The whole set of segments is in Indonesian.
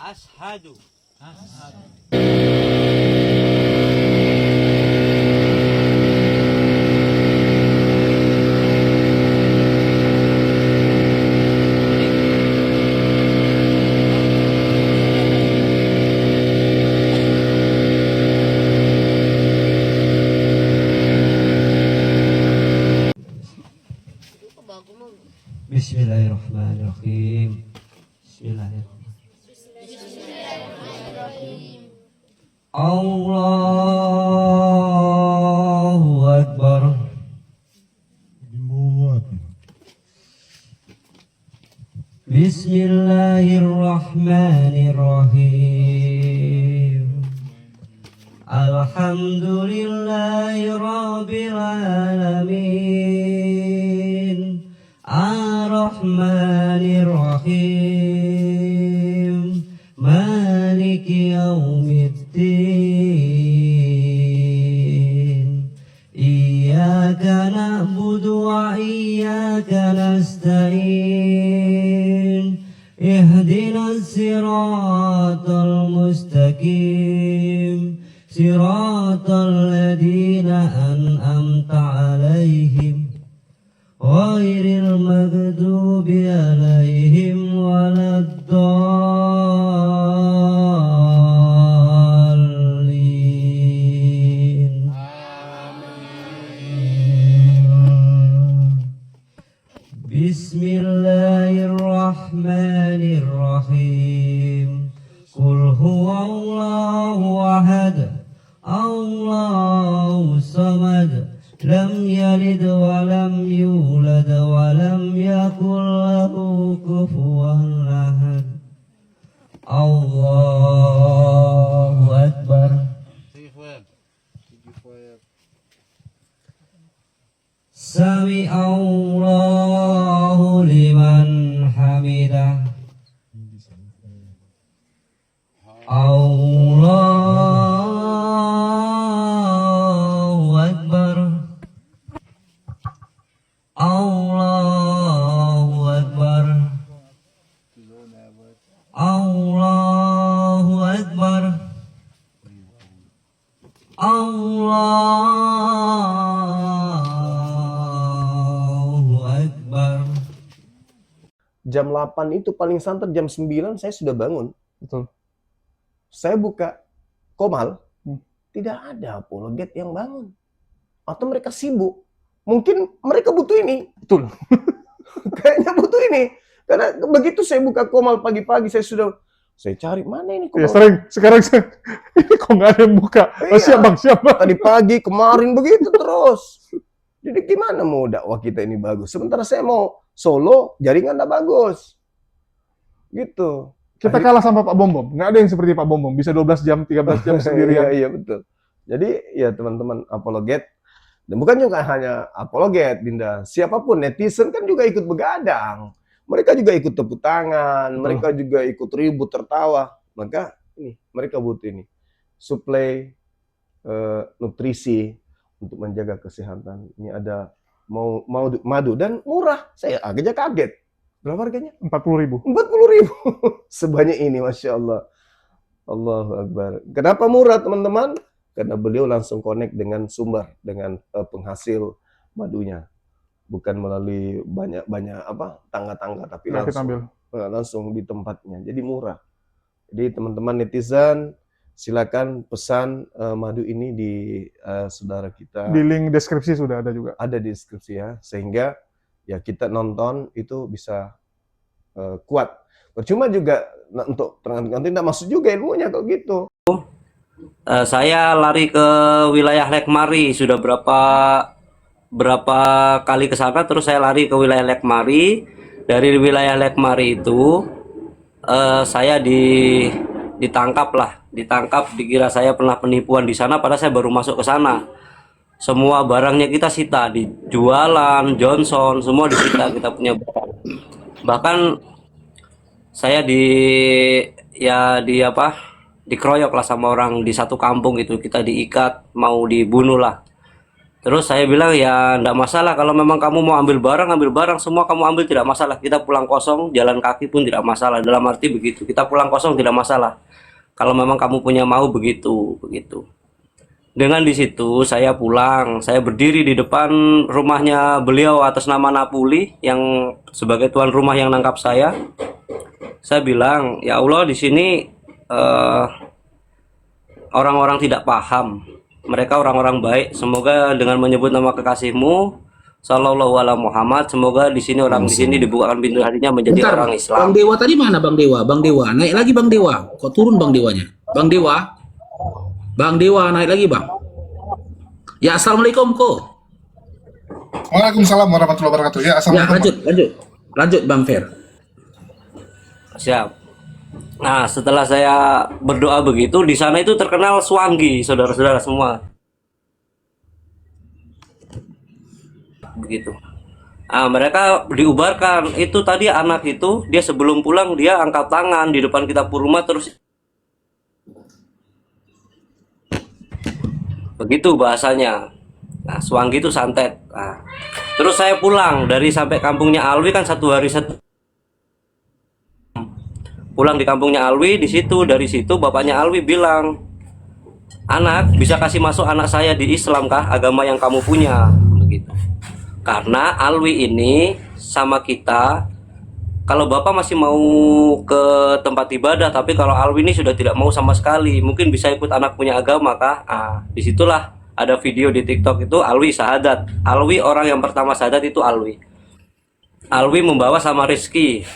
Ashadu. Bismillahirrahmanirrahim. Allahu Akbar. Bismillahirrahmanirrahim. Alhamdulillahi Rabbil Alamin. Ar-Rahmanir-Rahim. Maliki yaumiddin. Iyyaka na'budu wa iyyaka nasta'in. Ihdinas siratal mustaqim. Siratal ladzina an'amta 'alaihim ghairil maghdubi 'alaihim waladdallin. Bismillahirrahmanirrahim. Qul huwallahu ahad. Allahu samad. Lam yalid wa lam yulad wa lam yakul lahu kufuwan ahad. Allahu Akbar. Sami Allahu liman hamidah. Allahu Akbar. Allahu Akbar. Allahu Akbar. Allahu Akbar. Jam 8 itu paling santer jam 9 saya sudah bangun. Betul. Saya buka Qomal, tidak ada apologet yang bangun. Atau mereka sibuk. Mungkin mereka butuh ini. Betul. Kayaknya butuh ini. Karena begitu saya buka Qomal pagi-pagi, saya cari mana ini Ya Qomal. sering. Sekarang ini kok nggak ada yang buka. Oh, Iya. siap bang, siap bang. Tadi pagi, kemarin begitu terus. Jadi gimana mau dakwah kita ini bagus? Sementara saya mau solo, jaringan nggak bagus. Gitu. Kita kalah sama Pak Bombom. Nggak ada yang seperti Pak Bombom. Bisa 12 jam, 13 jam sendirian. Iya, betul. Jadi ya teman-teman apologet, dan bukan juga hanya apologet, Dinda. Siapapun netizen kan juga ikut begadang. Mereka juga ikut tepuk tangan, mereka juga ikut ribut tertawa. Maka ini mereka butuh ini suplai nutrisi untuk menjaga kesehatan. Ini ada madu dan murah. Saya agaknya kaget. Berapa harganya? 40.000. 40.000 sebanyak ini, Masya Allah. Allahu Akbar. Kenapa murah teman-teman? Karena beliau langsung connect dengan sumber, dengan penghasil madunya. Bukan melalui banyak-banyak tangga-tangga, tapi langsung di tempatnya. Jadi murah. Jadi teman-teman netizen, silakan pesan madu ini di saudara kita. Di link deskripsi sudah ada juga. Ada di deskripsi ya, sehingga ya kita nonton itu bisa kuat. Percuma juga untuk nanti tidak masuk juga ilmunya kalau gitu. Saya lari ke wilayah Lekmari sudah berapa kali ke sana, terus saya lari ke wilayah Lekmari. Dari wilayah Lekmari itu saya ditangkap, dikira saya pernah penipuan di sana, padahal saya baru masuk ke sana. Semua barangnya kita sita, dijualan, Johnson, semua disita, kita punya barang. Bahkan saya dikeroyok lah sama orang di satu kampung itu, kita diikat, mau dibunuh lah. Terus saya bilang ya enggak masalah, kalau memang kamu mau ambil barang semua kamu ambil, tidak masalah. Kita pulang kosong, jalan kaki pun tidak masalah. Dalam arti begitu, kita pulang kosong tidak masalah. Kalau memang kamu punya mau begitu, begitu. Dengan di situ saya pulang, saya berdiri di depan rumahnya beliau atas nama Napuli yang sebagai tuan rumah yang nangkap saya. Saya bilang, ya Allah, di sini orang-orang tidak paham. Mereka orang-orang baik. Semoga dengan menyebut nama kekasihmu, Sallallahu Alaihi Muhammad, semoga di sini orang di sini dibukakan pintu hatinya menjadi Bentar, orang Bang Islam. Dewa tadi mana Bang Dewa? Bang Dewa, naik lagi Bang Dewa. Kok turun Bang Dewanya? Bang Dewa? Bang Dewa naik lagi Bang. Ya, Assalamualaikum kok. Waalaikumsalam warahmatullahi wabarakatuh. Ya, Ya, assalamualaikum. lanjut Bang Fer. Siap. Nah, setelah saya berdoa begitu, di sana itu terkenal Swangi, saudara-saudara semua. Begitu. Ah, mereka diubarkan. Itu tadi anak itu, dia sebelum pulang dia angkat tangan di depan kita rumah terus begitu bahasanya. Nah, Swangi itu santet. Nah, terus saya pulang dari sampai kampungnya Alwi kan 1 hari pulang di kampungnya Alwi. Dari situ bapaknya Alwi bilang, anak bisa kasih masuk anak saya di Islam kah, agama yang kamu punya, begitu. Karena Alwi ini sama kita, kalau bapak masih mau ke tempat ibadah, tapi kalau Alwi ini sudah tidak mau sama sekali, mungkin bisa ikut anak punya agama kah. Disitulah ada video di TikTok itu Alwi syahadat. Alwi orang yang pertama syahadat itu Alwi. Alwi membawa sama Rizky,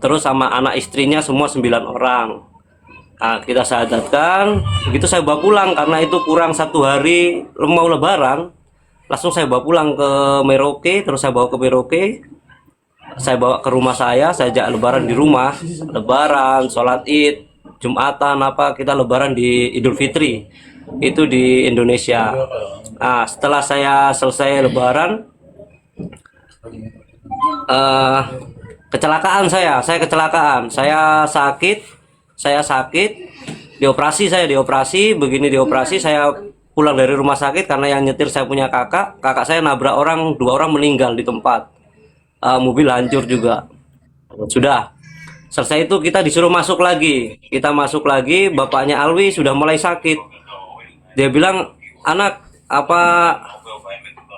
terus sama anak istrinya semua 9 orang. Nah, kita syahadatkan, begitu saya bawa pulang karena itu kurang 1 hari mau lebaran. Langsung saya bawa pulang ke Merauke, terus saya bawa ke Merauke. Saya bawa ke rumah saya ajak lebaran di rumah. Lebaran, sholat Id, Jumatan apa, kita lebaran di Idul Fitri. Itu di Indonesia. Nah, setelah saya selesai lebaran, kecelakaan saya kecelakaan, saya sakit, dioperasi, saya pulang dari rumah sakit karena yang nyetir saya punya kakak saya nabrak orang, 2 orang meninggal di tempat. Mobil hancur juga. Sudah selesai itu kita disuruh masuk lagi, bapaknya Alwi sudah mulai sakit. Dia bilang, anak apa,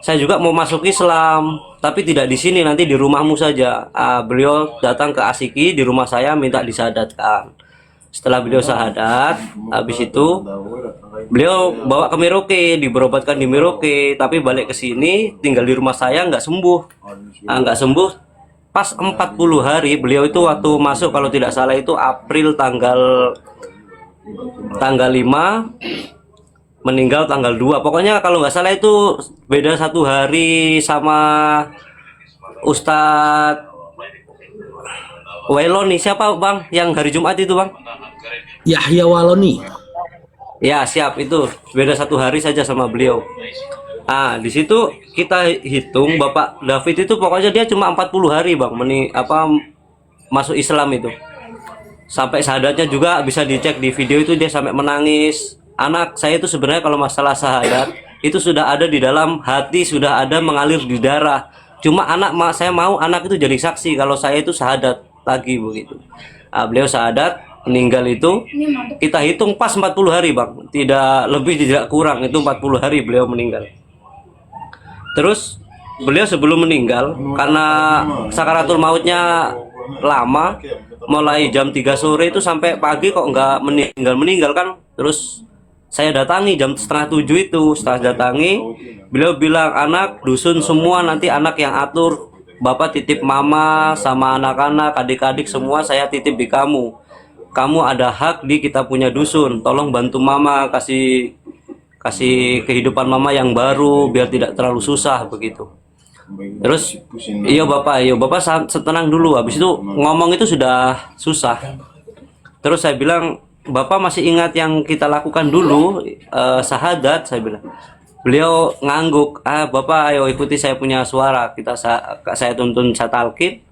saya juga mau masuk Islam, tapi tidak di sini, nanti di rumahmu saja. Beliau datang ke Asiki di rumah saya minta disahadatkan. Setelah beliau syahadat, habis itu beliau bawa ke Merauke, diberobatkan di Merauke, tapi balik ke sini tinggal di rumah saya nggak sembuh. Nggak sembuh. Pas 40 hari beliau itu waktu masuk, kalau tidak salah itu April tanggal 5, meninggal tanggal 2. Pokoknya kalau nggak salah itu beda 1 hari sama Ustadz Wailoni. Siapa bang yang hari Jumat itu bang? Yahya Waloni. Ya siap, itu beda 1 hari saja sama beliau. Di situ kita hitung Bapak David itu pokoknya dia cuma 40 hari bang masuk Islam itu. Sampai syahadatnya juga bisa dicek di video itu, dia sampai menangis. Anak saya itu sebenarnya kalau masalah syahadat itu sudah ada di dalam hati, sudah ada mengalir di darah. Cuma saya mau anak itu jadi saksi kalau saya itu syahadat lagi begitu. Beliau syahadat, meninggal itu kita hitung pas 40 hari bang, tidak lebih tidak kurang, itu 40 hari beliau meninggal. Terus beliau sebelum meninggal, karena sakaratul mautnya lama, mulai jam 3 sore itu sampai pagi kok nggak meninggal kan. Terus saya datangi jam setengah 7 itu, setelah datangi beliau bilang, anak dusun semua nanti anak yang atur, bapak titip mama sama anak-anak, adik-adik semua saya titip di kamu. Kamu ada hak di kita punya dusun, tolong bantu mama, kasih kehidupan mama yang baru biar tidak terlalu susah begitu. Terus iya bapak tenang dulu. Habis itu ngomong itu sudah susah. Terus saya bilang, bapak masih ingat yang kita lakukan dulu, syahadat, saya bilang. Beliau ngangguk, bapak ayo ikuti saya punya suara, saya tuntun saya talqin.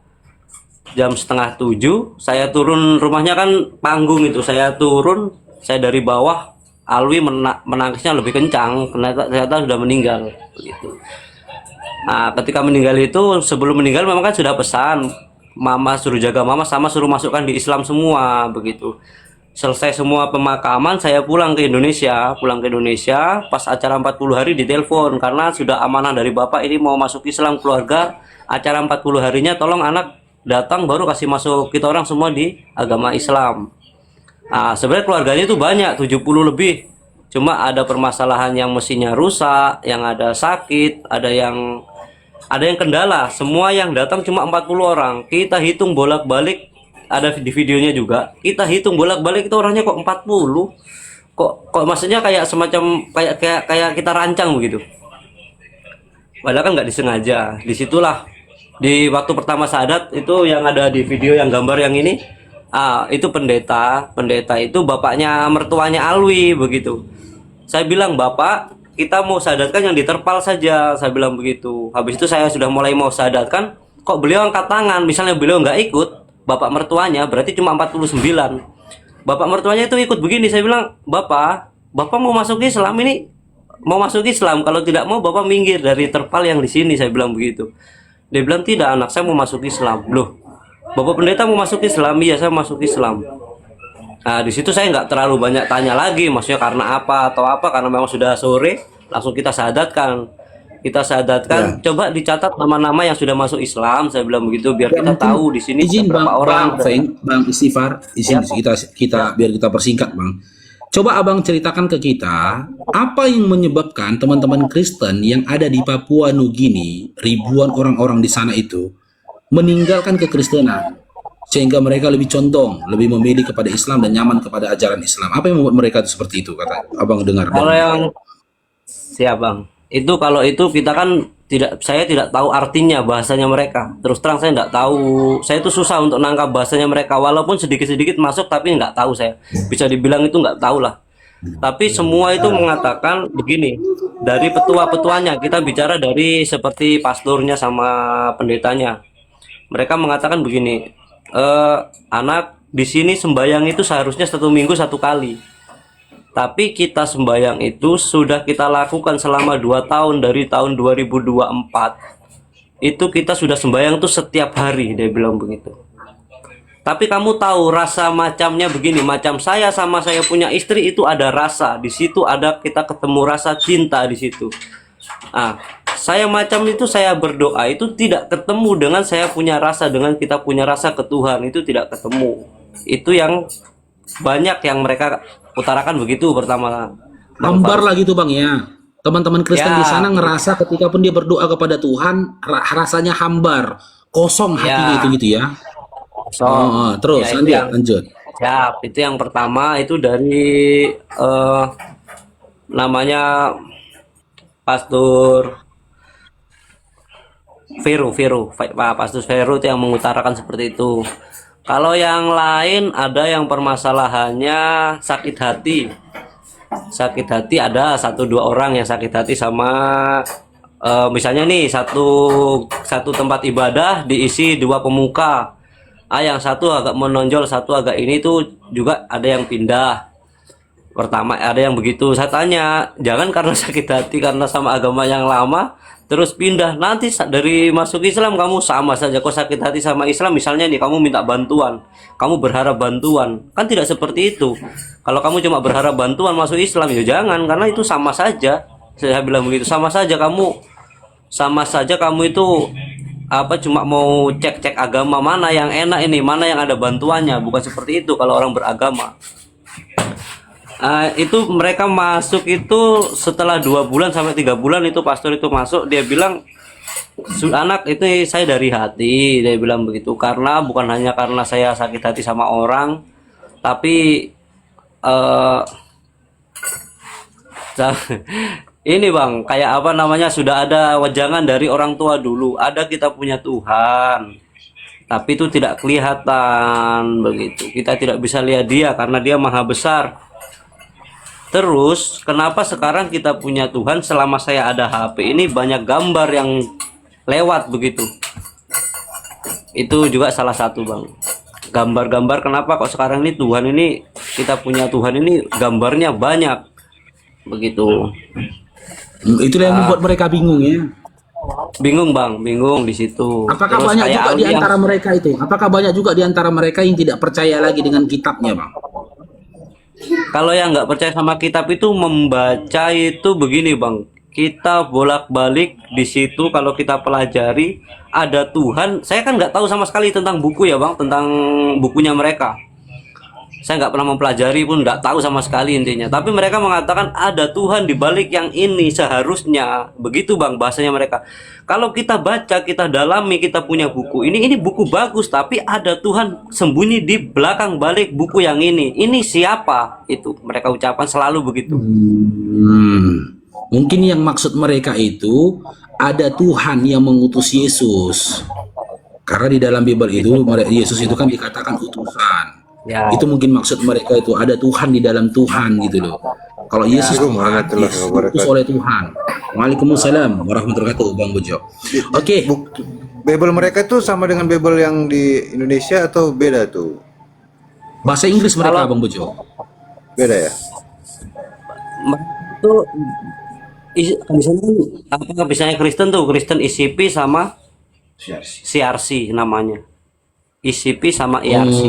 Jam setengah 7 saya turun, rumahnya kan panggung itu, saya turun, saya dari bawah Alwi menangisnya lebih kencang, ternyata sudah meninggal begitu. Nah, ketika meninggal itu, sebelum meninggal memang kan sudah pesan, mama suruh jaga mama sama suruh masukkan di Islam semua begitu. Selesai semua pemakaman, saya pulang ke Indonesia. Pas acara 40 hari ditelepon karena sudah amanah dari bapak ini mau masuk Islam keluarga. Acara 40 harinya tolong anak datang baru kasih masuk kita orang semua di agama Islam. Nah, sebenarnya keluarganya itu banyak, 70 lebih. Cuma ada permasalahan yang mesinnya rusak, yang ada sakit, ada yang kendala. Semua yang datang cuma 40 orang. Kita hitung bolak-balik, ada di videonya juga. Kita hitung bolak-balik itu orangnya kok 40. Kok maksudnya kayak semacam kayak kita rancang begitu. Padahal kan nggak disengaja. Disitulah di waktu pertama syahadat itu yang ada di video yang gambar yang ini. Itu pendeta itu bapaknya mertuanya Alwi begitu. Saya bilang, Bapak, kita mau syahadatkan yang diterpal saja, saya bilang begitu. Habis itu saya sudah mulai mau syahadatkan, kok beliau angkat tangan, misalnya beliau nggak ikut, bapak mertuanya berarti cuma 49. Bapak mertuanya itu ikut begini, saya bilang, Bapak mau masuk Islam ini, mau masuk Islam, kalau tidak mau bapak minggir dari terpal yang di sini, saya bilang begitu. Dia bilang, tidak, anak saya mau masuk Islam. Loh, Bapak pendeta mau masuk Islam? Iya, saya masuk Islam. Nah, di situ saya nggak terlalu banyak tanya lagi, maksudnya karena apa atau apa, karena memang sudah sore, langsung kita syahadatkan. Coba dicatat nama-nama yang sudah masuk Islam, saya bilang begitu, biar kita tahu di sini izin berapa orang. Bang Istighfar, izin kita biar kita persingkat, Bang. Coba Abang ceritakan ke kita, apa yang menyebabkan teman-teman Kristen yang ada di Papua Nugini, ribuan orang-orang di sana itu, meninggalkan kekristenan, sehingga mereka lebih condong, lebih memilih kepada Islam dan nyaman kepada ajaran Islam. Apa yang membuat mereka itu seperti itu, kata Abang dengar? Kalau yang siap Bang, kalau itu kita kan saya tidak tahu artinya bahasanya mereka. Terus terang saya tidak tahu. Saya itu susah untuk nangkap bahasanya mereka, walaupun sedikit-sedikit masuk, tapi nggak tahu saya. Bisa dibilang itu nggak tahu lah. Tapi semua itu mengatakan begini, dari petua-petuanya, kita bicara dari seperti pastornya sama pendetanya. Mereka mengatakan begini, anak di sini sembahyang itu seharusnya 1 minggu 1 kali. Tapi kita sembahyang itu sudah kita lakukan selama 2 tahun, dari tahun 2024. Itu kita sudah sembahyang itu setiap hari, dia bilang begitu. Tapi kamu tahu rasa macamnya begini, macam saya sama saya punya istri itu ada rasa. Di situ ada kita ketemu rasa cinta di situ. Saya macam itu, saya berdoa itu tidak ketemu dengan saya punya rasa, dengan kita punya rasa ke Tuhan, itu tidak ketemu. Itu yang banyak yang mereka utarakan begitu pertama. Hambar lah gitu Bang ya. Teman-teman Kristen di sana ngerasa ketika pun dia berdoa kepada Tuhan, rasanya hambar, kosong hatinya itu gitu ya. Terus lanjut. Siap, itu yang pertama, itu dari namanya Pastor Vero, Pak Pastor Vero itu yang mengutarakan seperti itu. Kalau yang lain ada yang permasalahannya sakit hati. Sakit hati ada 1-2 orang yang sakit hati sama misalnya nih satu tempat ibadah diisi 2 pemuka. Yang satu agak menonjol, satu agak ini tuh juga ada yang pindah. Pertama ada yang begitu. Saya tanya, jangan karena sakit hati karena sama agama yang lama terus pindah, nanti dari masuk Islam kamu sama saja kok sakit hati sama Islam. Misalnya nih kamu minta bantuan, kamu berharap bantuan, kan tidak seperti itu. Kalau kamu cuma berharap bantuan masuk Islam, ya jangan, karena itu sama saja. Saya bilang begitu, sama saja kamu itu cuma mau cek agama mana yang enak ini, mana yang ada bantuannya, bukan seperti itu kalau orang beragama. Itu mereka masuk itu setelah 2 bulan sampai 3 bulan itu pastor itu masuk, dia bilang, anak itu saya dari hati, dia bilang begitu, karena bukan hanya karena saya sakit hati sama orang, tapi ini Bang, kayak apa namanya, sudah ada wejangan dari orang tua dulu, ada kita punya Tuhan, tapi itu tidak kelihatan begitu, kita tidak bisa lihat dia karena dia maha besar. Terus kenapa sekarang kita punya Tuhan, selama saya ada HP ini banyak gambar yang lewat begitu. Itu juga salah satu Bang, gambar-gambar. Kenapa kok sekarang ini Tuhan ini, kita punya Tuhan ini gambarnya banyak. begitu. Itulah yang membuat mereka bingung ya. Bingung bang, bingung di situ. Apakah Terus banyak kayak juga di Alwi yang- antara mereka itu? Apakah banyak juga di antara mereka yang tidak percaya lagi dengan kitabnya, Bang? Kalau yang nggak percaya sama kitab itu membaca itu begini bang, kita bolak-balik di situ kalau kita pelajari ada Tuhan. Saya kan nggak tahu sama sekali tentang buku ya bang, tentang bukunya mereka. Saya nggak pernah mempelajari pun, nggak tahu sama sekali intinya. Tapi mereka mengatakan ada Tuhan di balik yang ini seharusnya. Begitu bang bahasanya mereka. Kalau kita baca, kita dalami, kita punya buku. Ini buku bagus, tapi ada Tuhan sembunyi di belakang balik buku yang ini. Ini siapa? Itu mereka ucapan selalu begitu. Mungkin yang maksud mereka itu ada Tuhan yang mengutus Yesus. Karena di dalam Bible itu Yesus itu kan dikatakan utusan. Ya. Itu mungkin maksud mereka itu ada Tuhan di dalam Tuhan gitu loh. Kalau Yesus diutus oleh Tuhan. Waalaikumsalam warahmatullahi wabarakatuh, Bang Bejo. Oke. Bible mereka tuh sama dengan Bible yang di Indonesia atau beda tuh? Bahasa Inggris mereka, Bang Bejo. Beda ya? Itu misalnya apa misalnya Kristen tuh, Kristen ICP sama CRC namanya. ICP sama IRC.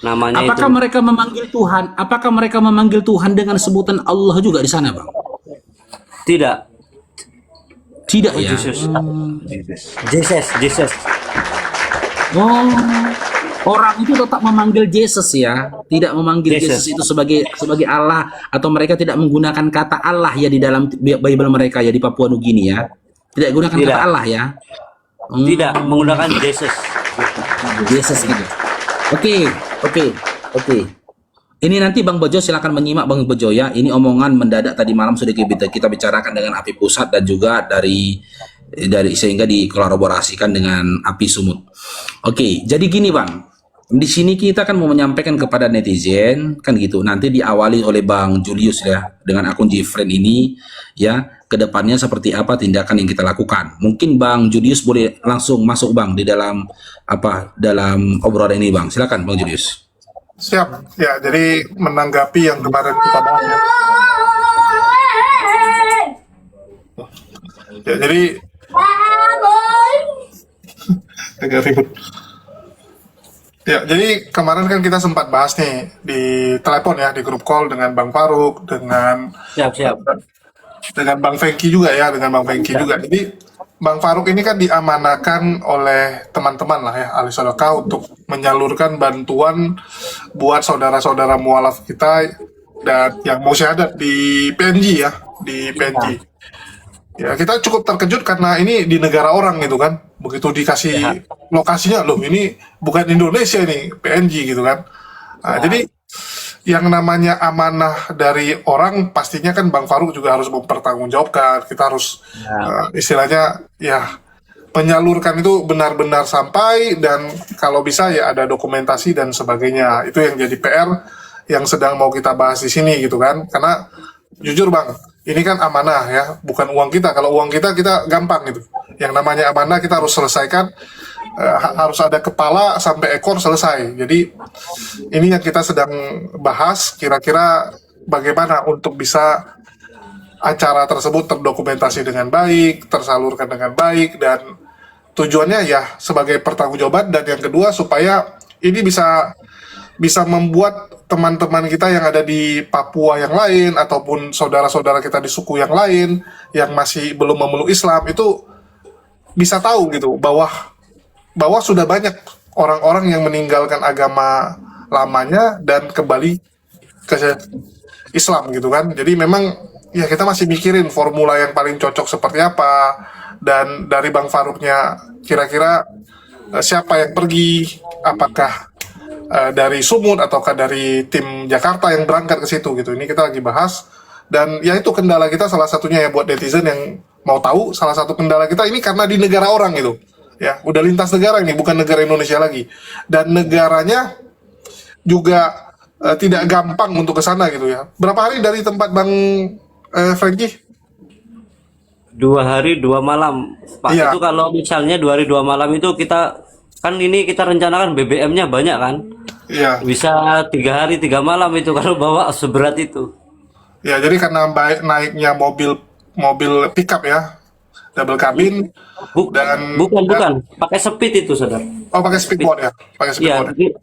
Namanya Apakah itu. mereka memanggil Tuhan? Apakah mereka memanggil Tuhan dengan sebutan Allah juga di sana, Bang? Tidak. Tidak ya. Jesus. Oh, orang itu tetap memanggil Jesus ya, tidak memanggil Jesus itu sebagai Allah, atau mereka tidak menggunakan kata Allah ya di dalam Bible mereka ya di Papua Nugini ya. Tidak gunakan Tidak. kata Allah ya. Tidak menggunakan Jesus. Yesus gitu. Oke. Ini nanti Bang Bejo silakan menyimak Bang Bejo ya. Ini omongan mendadak tadi malam sudah kita bicarakan dengan Api Pusat dan juga dari sehingga dikolaborasikan dengan Api Sumut. Oke, jadi gini Bang. Di sini kita kan mau menyampaikan kepada netizen kan gitu. Nanti diawali oleh Bang Julius ya dengan akun Gfriend ini ya. Kedepannya seperti apa tindakan yang kita lakukan. Mungkin Bang Julius boleh langsung masuk Bang di dalam obrolan ini Bang. Silakan Bang Julius. Siap. Ya, jadi menanggapi yang kemarin kita bahas ya. Ya, jadi agak ribut. Ya, jadi kemarin kan kita sempat bahas nih di telepon ya, di grup call dengan Bang Faruk, dengan Siap. Bang Fengki juga ya, Jadi Bang Faruk ini kan diamanakan oleh teman-teman lah ya, ahli sedekah untuk menyalurkan bantuan buat saudara-saudara mualaf kita dan yang mau syahadat di PNG ya, di PNG. Ya, kita cukup terkejut karena ini di negara orang gitu kan. Begitu dikasih lokasinya, loh ini bukan Indonesia ini, PNG gitu kan. Nah, jadi yang namanya amanah dari orang pastinya kan Bang Faruk juga harus mempertanggungjawabkan. Kita harus istilahnya ya menyalurkan itu benar-benar sampai, dan kalau bisa ya ada dokumentasi dan sebagainya. Itu yang jadi PR yang sedang mau kita bahas di sini gitu kan. Karena jujur Bang, ini kan amanah ya, bukan uang kita. Kalau uang kita gampang gitu. Yang namanya amanah kita harus selesaikan, harus ada kepala sampai ekor selesai. Jadi ini yang kita sedang bahas, kira-kira bagaimana untuk bisa acara tersebut terdokumentasi dengan baik, tersalurkan dengan baik, dan tujuannya ya sebagai pertanggungjawaban, dan yang kedua supaya ini bisa membuat teman-teman kita yang ada di Papua yang lain ataupun saudara-saudara kita di suku yang lain yang masih belum memeluk Islam itu bisa tahu gitu bahwa sudah banyak orang-orang yang meninggalkan agama lamanya dan kembali ke Islam gitu kan. Jadi memang ya kita masih mikirin formula yang paling cocok seperti apa, dan dari Bang Faruknya kira-kira siapa yang pergi, apakah dari Sumut ataukah dari tim Jakarta yang berangkat ke situ gitu. Ini kita lagi bahas, dan ya itu kendala kita salah satunya ya buat netizen yang mau tahu, salah satu kendala kita ini karena di negara orang gitu. Ya, udah lintas negara ini, bukan negara Indonesia lagi. Dan negaranya juga tidak gampang untuk ke sana gitu ya. Berapa hari dari tempat Bang Frankie? 2 hari 2 malam Pak. Iya. Itu kalau misalnya 2 hari 2 malam itu kita kan ini kita rencanakan BBM-nya banyak kan. Iya. Bisa 3 hari 3 malam itu kalau bawa seberat itu. Ya, jadi karena naiknya mobil pickup ya, double cabin dan Bukan, pakai speed itu, saudara. oh pakai speedboat ya, pakai Iya, speedboat.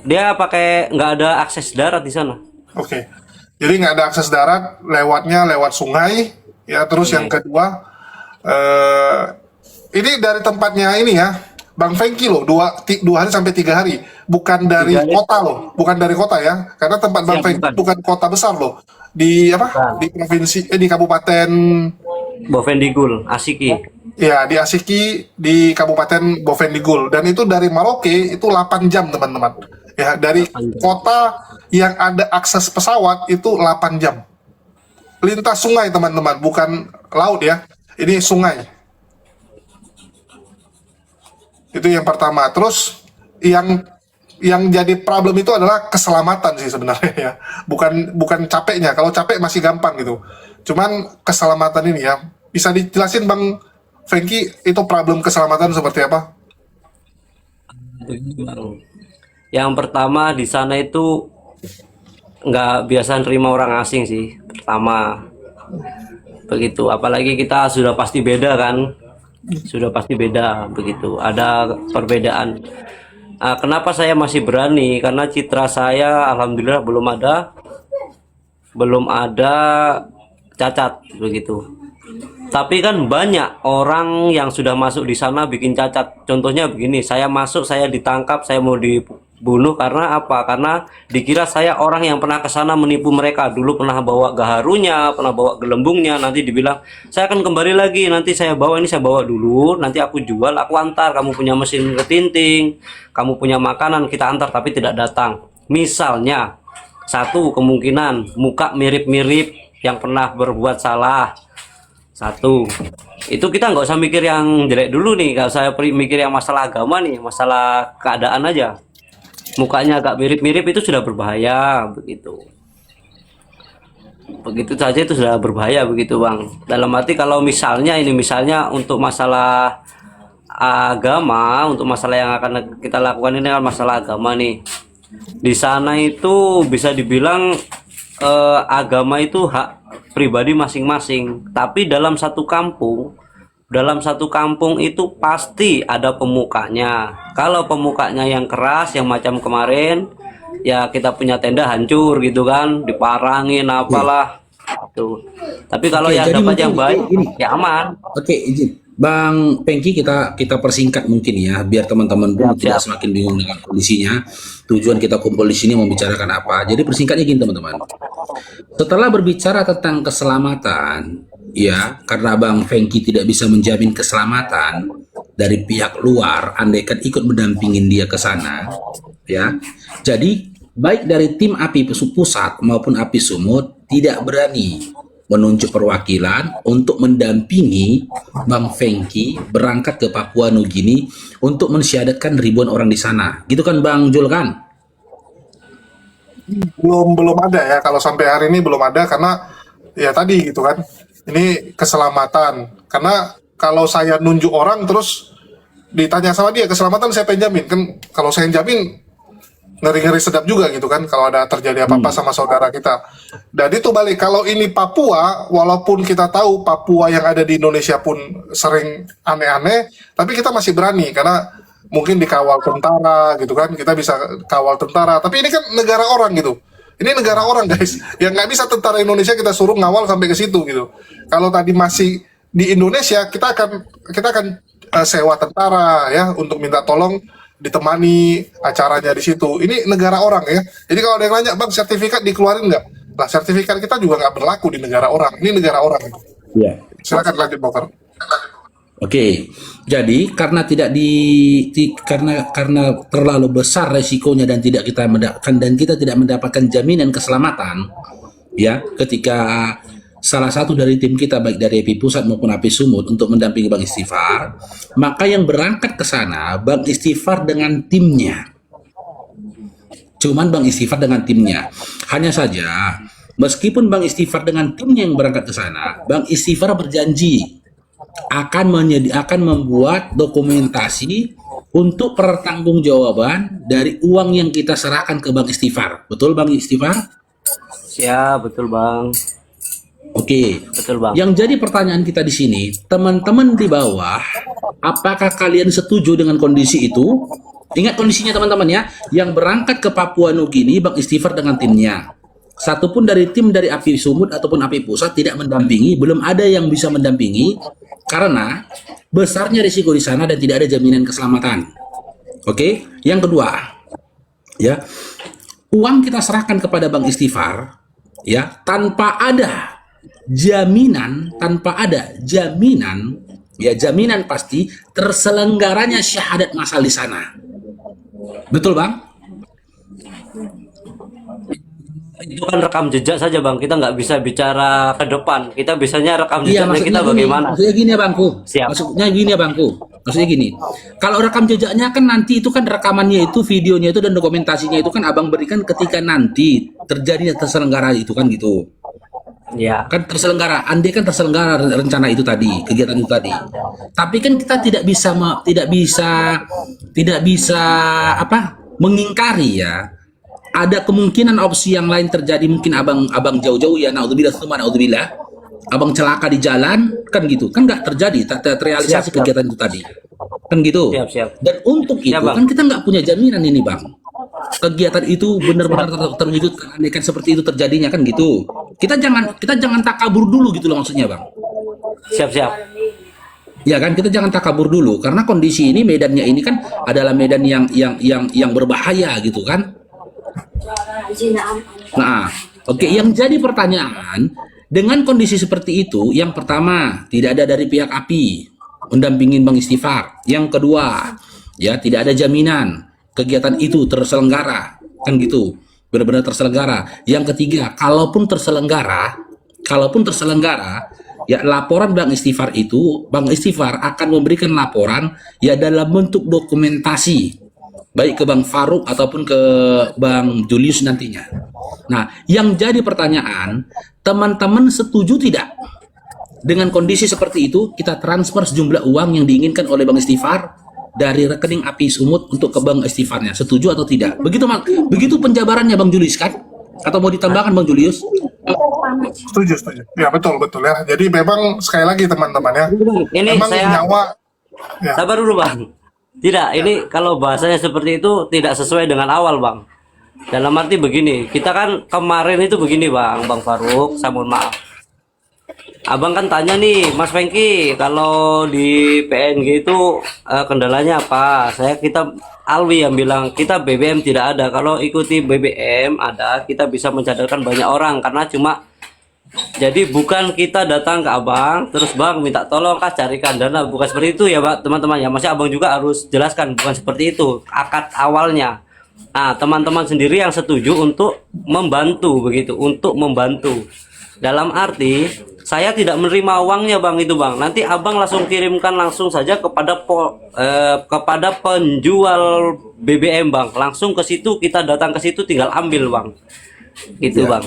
dia pakai nggak ada akses darat di sana. Oke. Jadi nggak ada akses darat, lewatnya lewat sungai ya. Terus yang kedua, ini dari tempatnya ini ya, Bang Fengki loh, 2 hari sampai 3 hari, bukan dari 3 hari. kota loh, bukan dari kota ya, karena tempat Bang Iya, Fengki bukan. bukan kota besar loh, di apa? Bukan. Di provinsi, di kabupaten. Bovendigul, Asiki. Ya, di Asiki di Kabupaten Bovendigul, dan itu dari Maroke itu 8 jam teman-teman. Ya, dari 8 jam. kota yang ada akses pesawat itu 8 jam. Lintas sungai teman-teman, bukan laut ya. Ini sungai. Itu yang pertama. Terus yang jadi problem itu adalah keselamatan sih sebenarnya ya. Bukan capeknya. Kalau capek masih gampang gitu. Cuman keselamatan ini ya. Bisa dijelasin Bang Fengki, itu problem keselamatan seperti apa? Yang pertama di sana itu nggak biasa nerima orang asing sih. Pertama begitu. Apalagi kita sudah pasti beda kan. Sudah pasti beda begitu. Ada perbedaan. Kenapa saya masih berani? Karena citra saya alhamdulillah belum ada cacat begitu. Tapi kan banyak orang yang sudah masuk di sana bikin cacat. Contohnya begini, saya masuk, saya ditangkap, saya mau dibunuh karena apa? Karena dikira saya orang yang pernah ke sana menipu mereka. Dulu pernah bawa gaharunya, pernah bawa gelembungnya, nanti dibilang, "Saya akan kembali lagi, nanti saya bawa ini, saya bawa dulu, nanti aku jual, aku antar, kamu punya mesin ketinting, kamu punya makanan, kita antar," tapi tidak datang. Misalnya, satu kemungkinan muka mirip-mirip yang pernah berbuat salah. Satu, itu kita nggak usah mikir yang jelek dulu nih, nggak usah mikir yang masalah agama nih, masalah keadaan aja. Mukanya agak mirip-mirip itu sudah berbahaya, begitu. Begitu saja itu sudah berbahaya, begitu Bang. Dalam arti kalau misalnya untuk masalah agama, untuk masalah yang akan kita lakukan ini kan masalah agama nih. Di sana itu bisa dibilang agama itu hak pribadi masing-masing, tapi dalam satu kampung itu pasti ada pemukanya. Kalau pemukanya yang keras, yang macam kemarin, ya kita punya tenda hancur gitu kan, diparangin apalah tuh. Tapi kalau Oke, yang jadi dapat mungkin yang baik, ini. ya aman. Oke, izin. Bang Pengki, kita persingkat mungkin ya, biar teman-teman pun Siap, tidak siap. semakin bingung dengan kondisinya. Tujuan kita kumpul di sini membicarakan apa. Jadi persingkatnya gini teman-teman. Setelah berbicara tentang keselamatan, ya, karena Bang Fengki tidak bisa menjamin keselamatan dari pihak luar, andaikan ikut mendampingin dia ke sana, ya. Jadi baik dari tim API Pusat maupun API Sumut tidak berani menunjuk perwakilan untuk mendampingi Bang Fengki berangkat ke Papua Nugini untuk mensyahadatkan ribuan orang di sana. Gitu kan Bang Jul kan? Belum ada ya, kalau sampai hari ini belum ada, karena ya tadi gitu kan, ini keselamatan. Karena kalau saya nunjuk orang terus ditanya sama dia keselamatan, saya penjamin kan, kalau saya jamin ngeri-ngeri sedap juga gitu kan kalau ada terjadi apa-apa sama saudara kita. Dan itu balik, kalau ini Papua, walaupun kita tahu Papua yang ada di Indonesia pun sering aneh-aneh, tapi kita masih berani karena mungkin dikawal tentara gitu kan, kita bisa kawal tentara. Tapi ini kan negara orang gitu. Ini negara orang guys, yang nggak bisa tentara Indonesia kita suruh ngawal sampai ke situ gitu. Kalau tadi masih di Indonesia, kita akan sewa tentara ya untuk minta tolong ditemani acaranya di situ. Ini negara orang ya. Jadi kalau ada yang nanya, "Bang, sertifikat dikeluarin nggak?" Nah, sertifikat kita juga nggak berlaku di negara orang. Ini negara orang. Iya. Silakan lanjut, Dokter. Oke, jadi karena karena terlalu besar resikonya dan kita tidak mendapatkan jaminan keselamatan, ya, ketika salah satu dari tim kita baik dari API Pusat maupun API Sumut untuk mendampingi Bang Istighfar, maka yang berangkat ke sana Bang Istighfar dengan timnya. Cuman Bang Istighfar dengan timnya. Hanya saja, meskipun Bang Istighfar dengan timnya yang berangkat ke sana, Bang Istighfar berjanji akan membuat dokumentasi untuk pertanggungjawaban dari uang yang kita serahkan ke Bang Istighfar. Betul Bang Istighfar? Siap, betul bang. Oke. Betul bang. Yang jadi pertanyaan kita di sini, teman-teman di bawah, apakah kalian setuju dengan kondisi itu? Ingat kondisinya teman-teman ya, yang berangkat ke Papua Nugini, Bang Istighfar dengan timnya. Satupun dari tim dari API Sumut ataupun API Pusat tidak mendampingi, belum ada yang bisa mendampingi, karena besarnya risiko di sana dan tidak ada jaminan keselamatan. Oke, yang kedua, ya, uang kita serahkan kepada Bang Istighfar, ya, tanpa ada jaminan, ya jaminan pasti terselenggaranya syahadat masal di sana. Betul bang? Itu kan rekam jejak saja bang, kita nggak bisa bicara ke depan, kita bisanya rekam jejaknya kita gini, bagaimana. maksudnya gini ya bangku. Siap. Maksudnya gini. Kalau rekam jejaknya kan nanti itu kan rekamannya itu, videonya itu dan dokumentasinya itu kan abang berikan ketika nanti terjadinya terselenggara itu kan gitu. Ya. Kan terselenggara, andai kan terselenggara rencana itu tadi, kegiatan itu tadi. Tapi kan kita tidak bisa apa? Mengingkari ya. Ada kemungkinan opsi yang lain terjadi, mungkin abang jauh-jauh ya, naudzubillah tsumma naudzubillah. Abang celaka di jalan kan gitu. Kan nggak terjadi, tak terrealisasi Siap. kegiatan itu tadi. Kan gitu. Siap. Dan untuk itu Bang. kan kita nggak punya jaminan ini, Bang. Kegiatan itu benar-benar terwujud andai kan seperti itu terjadinya kan gitu. Kita jangan takabur dulu gitu loh maksudnya, Bang. Siap. Ya kan, kita jangan takabur dulu karena kondisi ini, medannya ini kan adalah medan yang berbahaya gitu kan. Nah, oke, yang jadi pertanyaan dengan kondisi seperti itu, yang pertama tidak ada dari pihak API mendampingin Bang Istighfar. Yang kedua, ya tidak ada jaminan kegiatan itu terselenggara, kan gitu, benar-benar terselenggara. Yang ketiga, kalaupun terselenggara, ya laporan Bang Istighfar itu, Bang Istighfar akan memberikan laporan ya dalam bentuk dokumentasi, baik ke Bang Faruk ataupun ke Bang Julius nantinya. Nah, yang jadi pertanyaan, teman-teman setuju tidak dengan kondisi seperti itu kita transfer sejumlah uang yang diinginkan oleh Bang Istighfar dari rekening API Sumut untuk ke Bang Istighfarnya? Setuju atau tidak? Begitu penjabarannya Bang Julius kan? Atau mau ditambahkan Bang Julius? Setuju. Ya betul ya. Jadi memang sekali lagi teman-teman ya. Ini memang saya nyawa. Ya. sabar dulu bang. Tidak, ini kalau bahasanya seperti itu tidak sesuai dengan awal bang. Dalam arti begini, kita kan kemarin itu begini bang Faruk, saya mohon maaf. Abang kan tanya nih, Mas Fengki, kalau di PNG itu kendalanya apa? Kita Alwi yang bilang kita BBM tidak ada. Kalau ikuti BBM ada, kita bisa mencadarkan banyak orang karena cuma jadi bukan kita datang ke abang terus bang minta tolong carikan dana, bukan seperti itu ya pak teman-teman ya. Masih abang juga harus jelaskan bukan seperti itu akad awalnya. Nah teman-teman sendiri yang setuju untuk membantu begitu, untuk membantu dalam arti saya tidak menerima uangnya bang itu bang, nanti abang langsung kirimkan langsung saja kepada kepada penjual BBM bang, langsung ke situ, kita datang ke situ tinggal ambil bang gitu Ya. bang.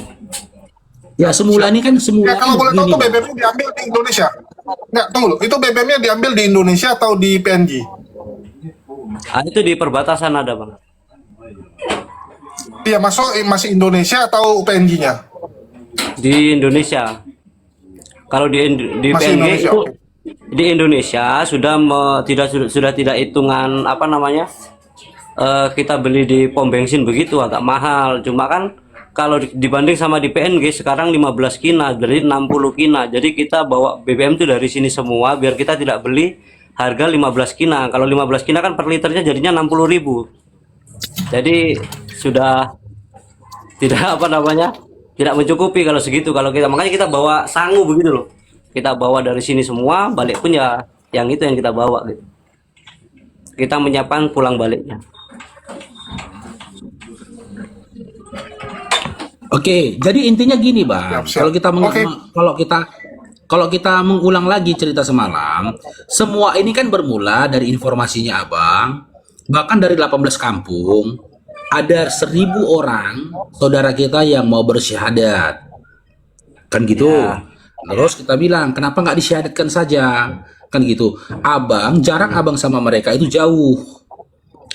Ya semula ini kan semula Ya kalau boleh tahu begini, tuh Bang. BBM-nya diambil di Indonesia. Nggak, tunggu dulu. Itu BBM-nya diambil di Indonesia atau di PNG? Ah, itu di perbatasan ada bang. Iya, masih Indonesia atau PNG-nya? Di Indonesia. Kalau di Masih PNG Indonesia, itu oke. di Indonesia sudah tidak hitungan apa namanya, kita beli di pom bensin begitu agak mahal. Cuma kan kalau dibanding sama di PNG sekarang 15 kina dari 60 kina. Jadi kita bawa BBM itu dari sini semua biar kita tidak beli harga 15 kina. Kalau 15 kina kan per liternya jadinya 60.000. Jadi sudah tidak apa namanya, tidak mencukupi kalau segitu. Kalau kita makanya kita bawa sangu begitu loh. Kita bawa dari sini semua, balik pun ya yang itu yang kita bawa gitu. Kita menyiapkan pulang baliknya. Oke, jadi intinya gini, Bang. Siap. Kalau kita Oke. kalau kita mengulang lagi cerita semalam, semua ini kan bermula dari informasinya Abang, bahkan dari 18 kampung ada 1.000 orang saudara kita yang mau bersyahadat. Kan gitu. Ya. Terus kita bilang, kenapa nggak disyahadatkan saja? Kan gitu. Jarak Abang sama mereka itu jauh.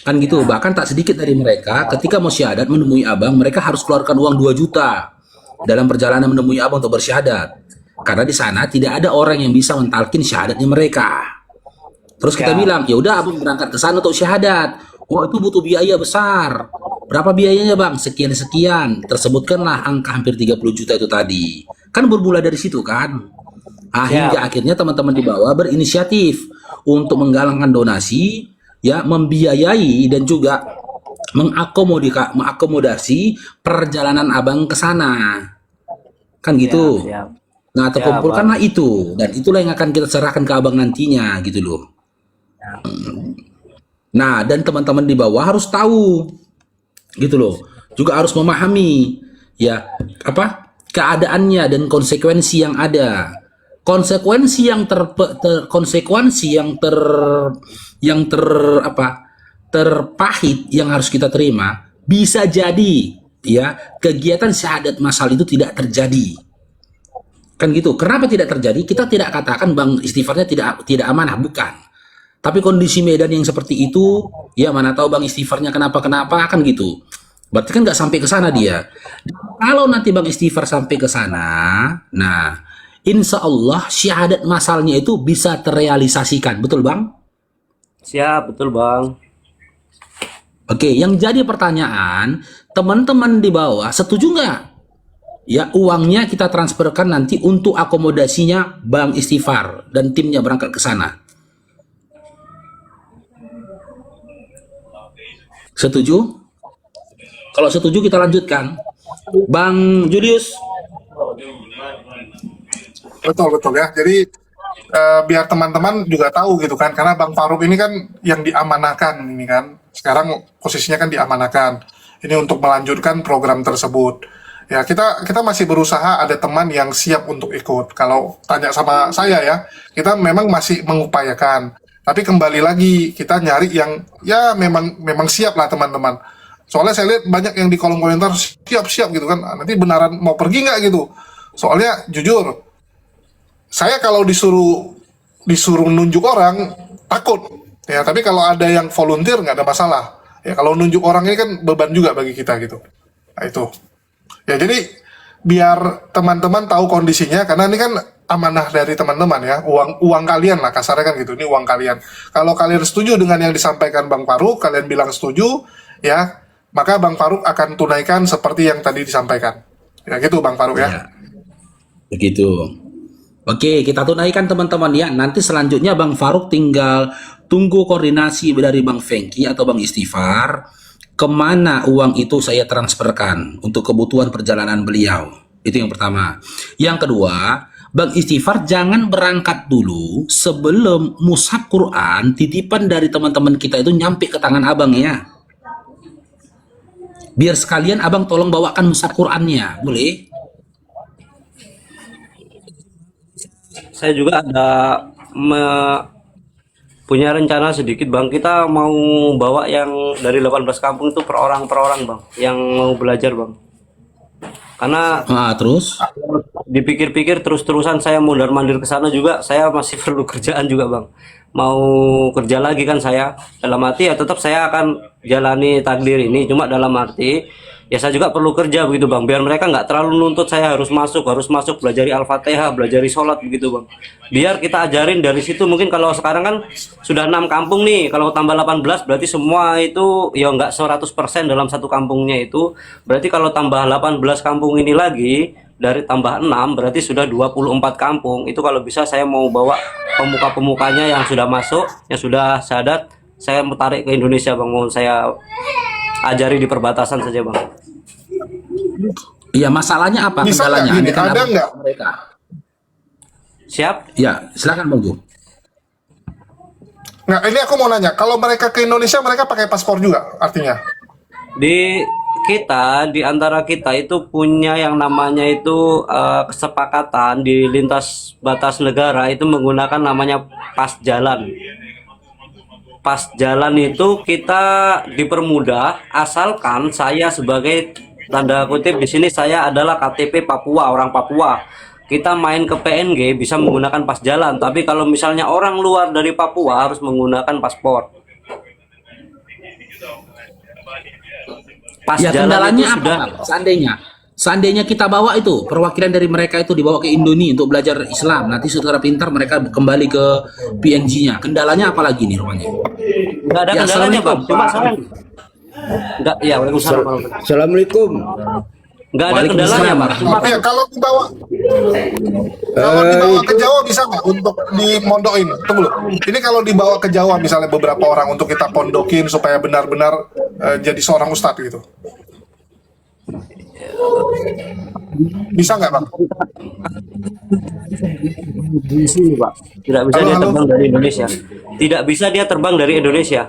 Kan gitu, bahkan tak sedikit dari mereka ketika mau syahadat menemui Abang, mereka harus keluarkan uang 2 juta dalam perjalanan menemui abang untuk bersyahadat. Karena di sana tidak ada orang yang bisa mentalkin syahadatnya mereka. Terus kita bilang, ya udah abang berangkat ke sana untuk syahadat. Wah itu butuh biaya besar. Berapa biayanya bang? Sekian-sekian. Tersebutkanlah angka hampir 30 juta itu tadi. Kan bermula dari situ kan. Hingga akhirnya teman-teman di bawah berinisiatif untuk menggalangkan donasi, ya membiayai dan juga mengakomodasi perjalanan abang ke sana. Kan gitu. Siap. Nah, terkumpulkanlah itu dan itulah yang akan kita serahkan ke abang nantinya gitu loh. Nah, dan teman-teman di bawah harus tahu gitu loh. Juga harus memahami ya apa keadaannya dan konsekuensi yang ada. Konsekuensi yang terpahit yang harus kita terima bisa jadi ya kegiatan syahadat massal itu tidak terjadi. Kan gitu. Kenapa tidak terjadi? Kita tidak katakan bang istighfarnya tidak amanah, bukan. Tapi kondisi medan yang seperti itu, ya mana tahu bang istighfarnya kenapa kan gitu. Berarti kan nggak sampai ke sana dia. Kalau nanti bang istighfar sampai ke sana, nah insya Allah syahadat masalnya itu bisa terrealisasikan, betul bang? Siap, betul bang. Oke, yang jadi pertanyaan, teman-teman di bawah setuju nggak? Ya uangnya kita transferkan nanti untuk akomodasinya Bang Istighfar dan timnya berangkat ke sana. Setuju? Kalau setuju kita lanjutkan. Bang Julius. Betul ya. Jadi biar teman-teman juga tahu gitu kan, karena Bang Faruk ini kan yang diamanahkan ini kan. Sekarang posisinya kan diamanahkan. Ini untuk melanjutkan program tersebut. Ya, kita masih berusaha, ada teman yang siap untuk ikut. Kalau tanya sama saya ya, kita memang masih mengupayakan. Tapi kembali lagi kita nyari yang ya memang siap lah teman-teman. Soalnya saya lihat banyak yang di kolom komentar siap gitu kan. Nanti beneran mau pergi nggak gitu. Soalnya jujur, saya kalau disuruh nunjuk orang takut. Ya, tapi kalau ada yang volunteer nggak ada masalah. Ya, kalau nunjuk orang ini kan beban juga bagi kita gitu. Nah, itu. Ya, jadi biar teman-teman tahu kondisinya, karena ini kan amanah dari teman-teman ya, uang kalian lah kasarnya kan gitu, ini uang kalian. Kalau kalian setuju dengan yang disampaikan Bang Faruk, kalian bilang setuju, ya, maka Bang Faruk akan tunaikan seperti yang tadi disampaikan. Ya gitu Bang Faruk ya. Ya, begitu. Oke, kita tunaikan teman-teman ya. Nanti selanjutnya Bang Faruk tinggal tunggu koordinasi dari Bang Fengki atau Bang Istighfar. Kemana uang itu saya transferkan untuk kebutuhan perjalanan beliau. Itu yang pertama. Yang kedua, Bang Istighfar jangan berangkat dulu sebelum mushaf Quran titipan dari teman-teman kita itu nyampe ke tangan abang ya. Biar sekalian abang tolong bawakan mushaf Qurannya, boleh? Saya juga ada punya rencana sedikit bang, kita mau bawa yang dari 18 kampung itu per orang bang, yang mau belajar bang, karena Terus dipikir-pikir terus-terusan saya mondar-mandir ke sana juga, saya masih perlu kerjaan juga bang, mau kerja lagi kan saya, dalam arti ya tetap saya akan jalani takdir ini, cuma dalam arti ya saya juga perlu kerja begitu bang, biar mereka nggak terlalu nuntut saya harus masuk belajari Al-Fatihah, belajari sholat begitu bang, biar kita ajarin dari situ. Mungkin kalau sekarang kan sudah 6 kampung nih, kalau tambah 18 berarti semua itu ya nggak 100% dalam satu kampungnya itu, berarti kalau tambah 18 kampung ini lagi dari tambah 6 berarti sudah 24 kampung. Itu kalau bisa saya mau bawa pemuka-pemukanya yang sudah masuk, yang sudah syahadat, saya mau tarik ke Indonesia bang, mau saya ajari di perbatasan saja bang. iya, masalahnya apa? Bisa Kendalanya nggak gini, Andaikan ada abang nggak? mereka. Siap. Ya, silakan Bang Gu. Nah, ini aku mau nanya, kalau mereka ke Indonesia mereka pakai paspor juga artinya? Di antara kita itu punya yang namanya itu kesepakatan di lintas batas negara itu menggunakan namanya pas jalan. Pas jalan itu kita dipermudah asalkan saya sebagai tanda kutip di sini saya adalah KTP Papua, orang Papua. Kita main ke PNG bisa menggunakan pas jalan, tapi kalau misalnya orang luar dari Papua harus menggunakan paspor. Pas Ya, jalan kendalanya itu apa? sudah Bang? Seandainya kita bawa itu perwakilan dari mereka itu dibawa ke Indonesia untuk belajar Islam, nanti saudara pintar mereka kembali ke PNG-nya. Kendalanya apa lagi nih rupanya? Nggak ada Ya, kendalanya bang, Assalamualaikum. cuma saya nggak, ya Waalaikumsalam. Assalamualaikum. Nggak ada kendalanya bang, cuma Iya, kalau dibawa ke Jawa bisa nggak untuk dimondokin? Tunggu dulu. Ini kalau dibawa ke Jawa misalnya beberapa orang untuk kita pondokin supaya benar-benar jadi seorang ustadz gitu. Bisa nggak bang? di sini pak, tidak bisa Halo, dia halo. terbang dari Indonesia. Tidak bisa dia terbang dari Indonesia.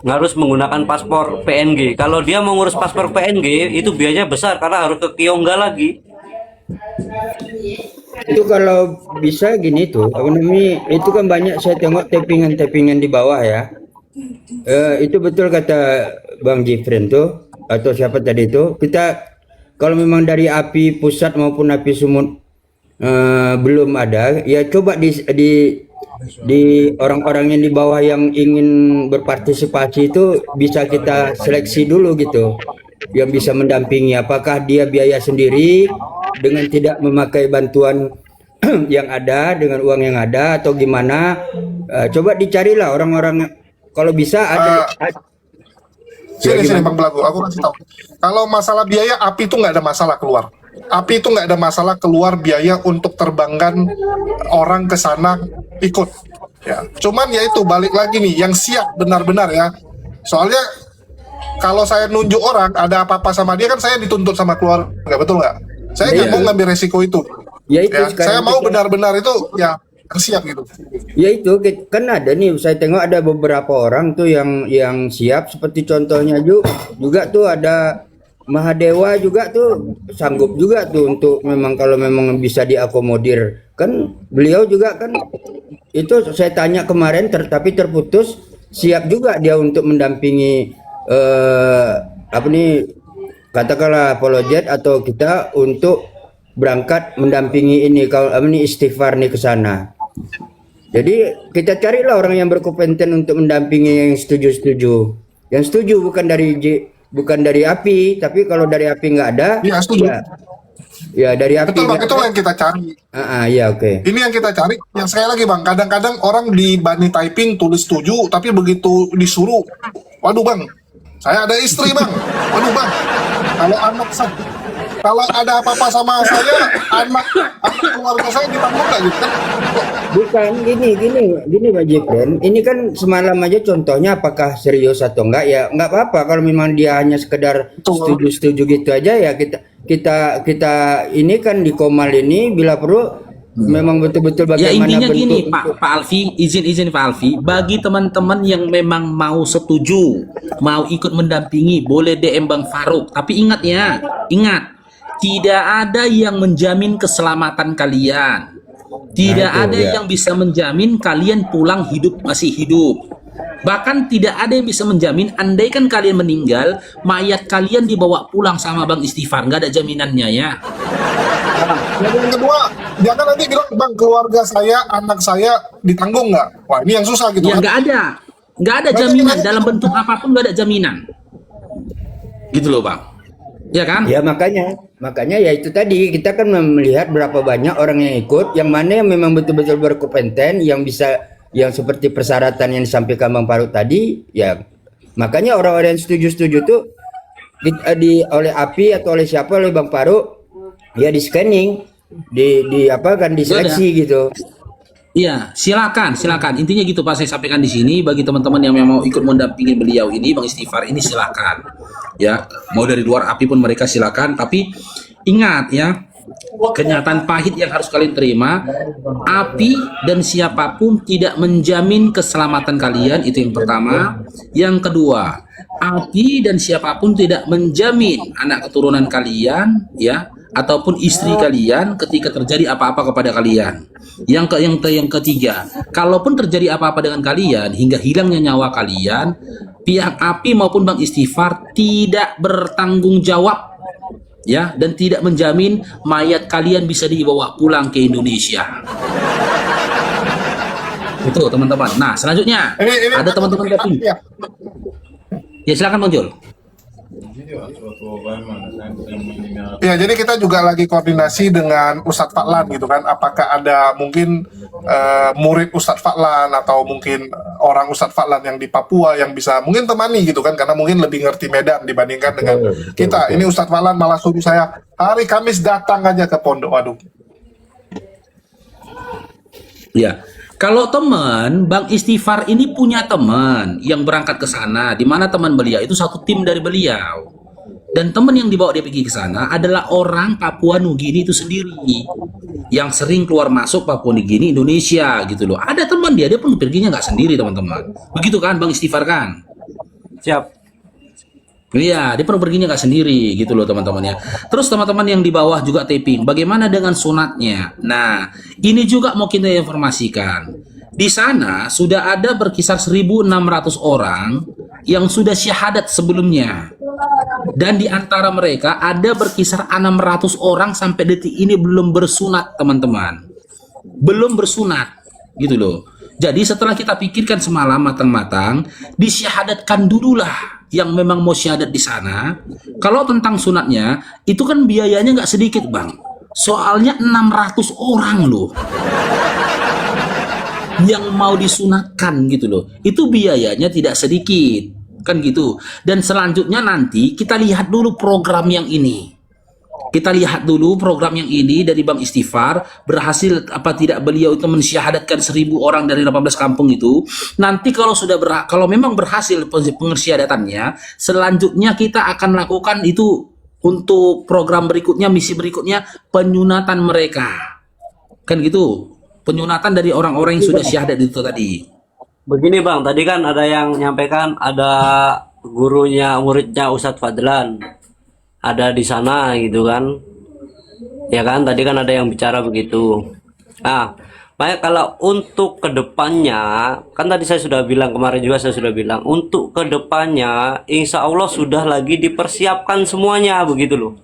Harus menggunakan paspor PNG. Kalau dia mau ngurus paspor PNG itu biayanya besar karena harus ke Kyongga lagi. Itu kalau bisa gini tuh, apa namanya, itu kan banyak saya tengok tappingan-tappingan di bawah ya. Itu betul kata Bang Jifren tuh, atau siapa tadi itu, kita kalau memang dari API pusat maupun API Sumut belum ada, ya coba di orang-orang yang di bawah yang ingin berpartisipasi itu bisa kita seleksi dulu gitu, yang bisa mendampingi. Apakah dia biaya sendiri dengan tidak memakai bantuan yang ada dengan uang yang ada atau gimana? Coba dicarilah orang-orang kalau bisa ada. Sini Bang Belagu, aku kasih tahu. Kalau masalah biaya, API itu nggak ada masalah keluar. API itu nggak ada masalah keluar biaya untuk terbangkan orang ke sana ikut. Ya, cuman ya itu balik lagi nih, yang siap benar-benar ya. Soalnya kalau saya nunjuk orang ada apa-apa sama dia kan saya dituntut sama keluarga, betul nggak? Saya nggak mau ngambil resiko itu. Ya itu Ya, sekarang saya mau kita- benar-benar itu ya siap gitu. Ya itu kan ada nih, saya tengok ada beberapa orang tuh yang siap, seperti contohnya juga tuh ada Mahadewa juga tuh sanggup juga tuh untuk memang kalau memang bisa diakomodir. Kan beliau juga kan itu saya tanya kemarin tapi terputus, siap juga dia untuk mendampingi apa nih, katakanlah apologet atau kita untuk berangkat mendampingi ini kalau ini istighfar nih ke sana. Jadi kita carilah orang yang berkompeten untuk mendampingi yang setuju. Yang setuju bukan dari API, tapi kalau dari API nggak ada, Iya, setuju. ya dari API. Betul Bang, nggak itu ada. yang kita cari. Ya oke. Ini yang kita cari. Yang sekali lagi Bang, kadang-kadang orang di bunny typing tulis setuju, tapi begitu disuruh, waduh Bang, saya ada istri Bang. Waduh Bang, kalau ada apa-apa sama saya, anak keluarga saya ditanggung nggak gitu kan? Bukan gini Pak Jepren. Ini kan semalam aja contohnya, apakah serius atau enggak ya nggak apa-apa. Kalau memang dia hanya sekedar setuju gitu aja ya kita ini kan di Komal ini bila perlu memang betul-betul Ya bagaimana intinya bentuk gini Pak Alfi, izin Pak Alfi, bagi teman-teman yang memang mau setuju, mau ikut mendampingi, boleh DM Bang Faruk. Tapi ingat, tidak ada yang menjamin keselamatan kalian. Tidak Nah, itu, ada ya. yang bisa menjamin kalian pulang masih hidup. Bahkan tidak ada yang bisa menjamin andaikan kalian meninggal, mayat kalian dibawa pulang sama Bang Istighfar. Nggak ada jaminannya ya. Dan yang kedua, jangan nanti bilang Bang keluarga saya, anak saya ditanggung nggak? Wah ini yang susah gitu Ya kan? nggak ada jaminan dalam bentuk apapun, nggak ada jaminan. Gitu loh Bang. Ya kan? ya makanya ya itu tadi kita kan melihat berapa banyak orang yang ikut, yang mana yang memang betul-betul berkompeten, yang bisa, yang seperti persyaratan yang disampaikan Bang Faruk tadi, ya makanya orang-orang yang setuju tuh oleh API atau oleh siapa, oleh Bang Faruk ya di scanning, di apa kan diseleksi gitu. Iya, silakan. Intinya gitu Pak, saya sampaikan di sini bagi teman-teman yang mau ikut mendampingi beliau ini, Bang Istighfar ini silakan. Ya, mau dari luar API pun mereka silakan, tapi ingat ya, kenyataan pahit yang harus kalian terima, API dan siapapun tidak menjamin keselamatan kalian, itu yang pertama. Yang kedua, API dan siapapun tidak menjamin anak keturunan kalian ya ataupun istri kalian ketika terjadi apa-apa kepada kalian. Yang ketiga, kalaupun terjadi apa-apa dengan kalian hingga hilangnya nyawa kalian, pihak API maupun Bang Istighfar tidak bertanggung jawab ya, dan tidak menjamin mayat kalian bisa dibawa pulang ke Indonesia. Itu teman-teman. Nah, selanjutnya Ini ada teman-teman ya. ya silakan Bang Jul. Ya, jadi kita juga lagi koordinasi dengan Ustadz Faklan gitu kan. Apakah ada mungkin murid Ustadz Faklan atau mungkin orang Ustadz Faklan yang di Papua yang bisa mungkin temani gitu kan, karena mungkin lebih ngerti Medan dibandingkan dengan kita. Ini Ustadz Faklan malah suruh saya hari Kamis datang aja ke pondok. Waduh. Ya, kalau teman Bang Istighfar ini punya teman yang berangkat ke sana, di mana teman beliau itu satu tim dari beliau. Dan teman yang dibawa dia pergi ke sana adalah orang Papua Nugini itu sendiri, yang sering keluar masuk Papua Nugini Indonesia gitu loh. Ada teman dia pun perginya nggak sendiri teman-teman. Begitu kan Bang Istighfar kan? Siap. Iya, dia pun perginya nggak sendiri gitu loh teman-teman ya. Terus teman-teman yang di bawah juga taping, bagaimana dengan sunatnya? Nah, ini juga mau kita informasikan. Di sana sudah ada berkisar 1.600 orang yang sudah syahadat sebelumnya. Dan di antara mereka ada berkisar 600 orang sampai detik ini belum bersunat teman-teman. Belum bersunat gitu loh. Jadi setelah kita pikirkan semalam matang-matang, disyahadatkan dululah yang memang mau syahadat di sana. Kalau tentang sunatnya, itu kan biayanya nggak sedikit Bang. Soalnya 600 orang loh yang mau disunatkan gitu loh. Itu biayanya tidak sedikit kan gitu. Dan selanjutnya nanti kita lihat dulu program yang ini. Kita lihat dulu program yang ini dari Bang Istighfar, berhasil apa tidak beliau itu mensyahadatkan 1.000 orang dari 18 kampung itu. Nanti kalau sudah kalau memang berhasil pengersyahadatannya, selanjutnya kita akan lakukan itu untuk program berikutnya, misi berikutnya, penyunatan mereka. Kan gitu. Penyunatan dari orang-orang yang sudah syahadat itu tadi. Begini Bang, tadi kan ada yang nyampaikan ada muridnya Ustadz Fadlan ada di sana gitu kan. Ya kan, tadi kan ada yang bicara begitu. Nah, makanya kalau untuk kedepannya, kan tadi saya sudah bilang, kemarin juga saya sudah bilang, untuk kedepannya insya Allah sudah lagi dipersiapkan semuanya begitu loh.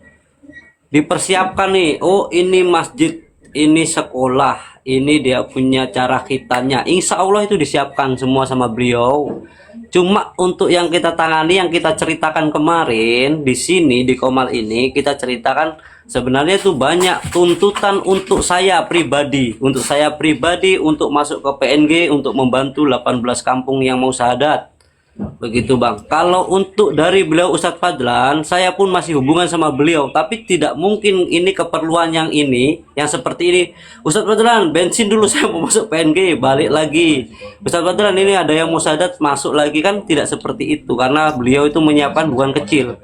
Dipersiapkan nih, oh ini masjid, ini sekolah, ini dia punya cara khitannya. Insya Allah itu disiapkan semua sama beliau. Cuma untuk yang kita tangani, yang kita ceritakan kemarin di sini di Komal ini, kita ceritakan sebenarnya itu banyak tuntutan untuk saya pribadi, untuk masuk ke PNG, untuk membantu 18 kampung yang mau syahadat. Begitu Bang. Kalau untuk dari beliau Ustadz Fadlan, saya pun masih hubungan sama beliau, tapi tidak mungkin ini keperluan yang ini, yang seperti ini. Ustadz Fadlan, bensin dulu saya mau masuk PNG, balik lagi. Ustadz Fadlan, ini ada yang mau syahadat, masuk lagi, kan tidak seperti itu, karena beliau itu menyiapkan bukan kecil,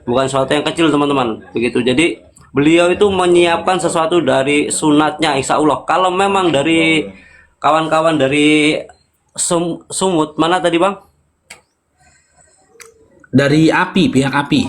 bukan sesuatu yang kecil teman-teman. Begitu. Jadi beliau itu menyiapkan sesuatu dari sunatnya insya Allah. Kalau memang dari kawan-kawan dari Sumut, mana tadi Bang? Dari pihak API.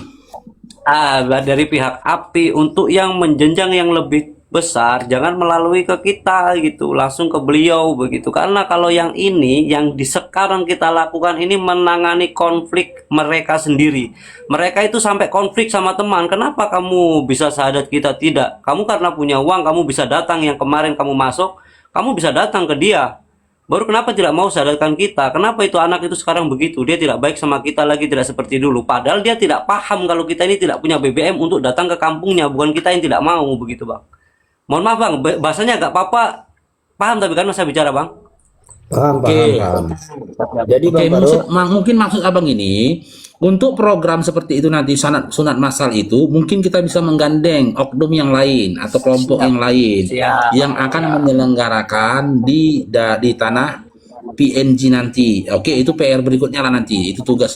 Dari pihak API untuk yang menjenjang yang lebih besar, jangan melalui ke kita gitu, langsung ke beliau begitu. Karena kalau yang ini, yang di sekarang kita lakukan ini menangani konflik mereka sendiri. Mereka itu sampai konflik sama teman. Kenapa kamu bisa syahadat kita tidak? Kamu karena punya uang, kamu bisa datang. Yang kemarin kamu masuk, kamu bisa datang ke dia. Baru kenapa tidak mau syahadatkan kita? Kenapa itu anak itu sekarang begitu? Dia tidak baik sama kita lagi, tidak seperti dulu. Padahal dia tidak paham kalau kita ini tidak punya BBM untuk datang ke kampungnya. Bukan kita yang tidak mau begitu Bang. Mohon maaf Bang, bahasanya agak papa paham tapi kan saya bicara Bang. Paham, Oke. paham. Jadi Oke, Bang Farouk, mungkin maksud abang ini untuk program seperti itu nanti sunat masal itu mungkin kita bisa menggandeng oknum yang lain atau kelompok yang lain yang akan menyelenggarakan di tanah PNG nanti. Oke, itu PR berikutnya lah nanti. Itu tugas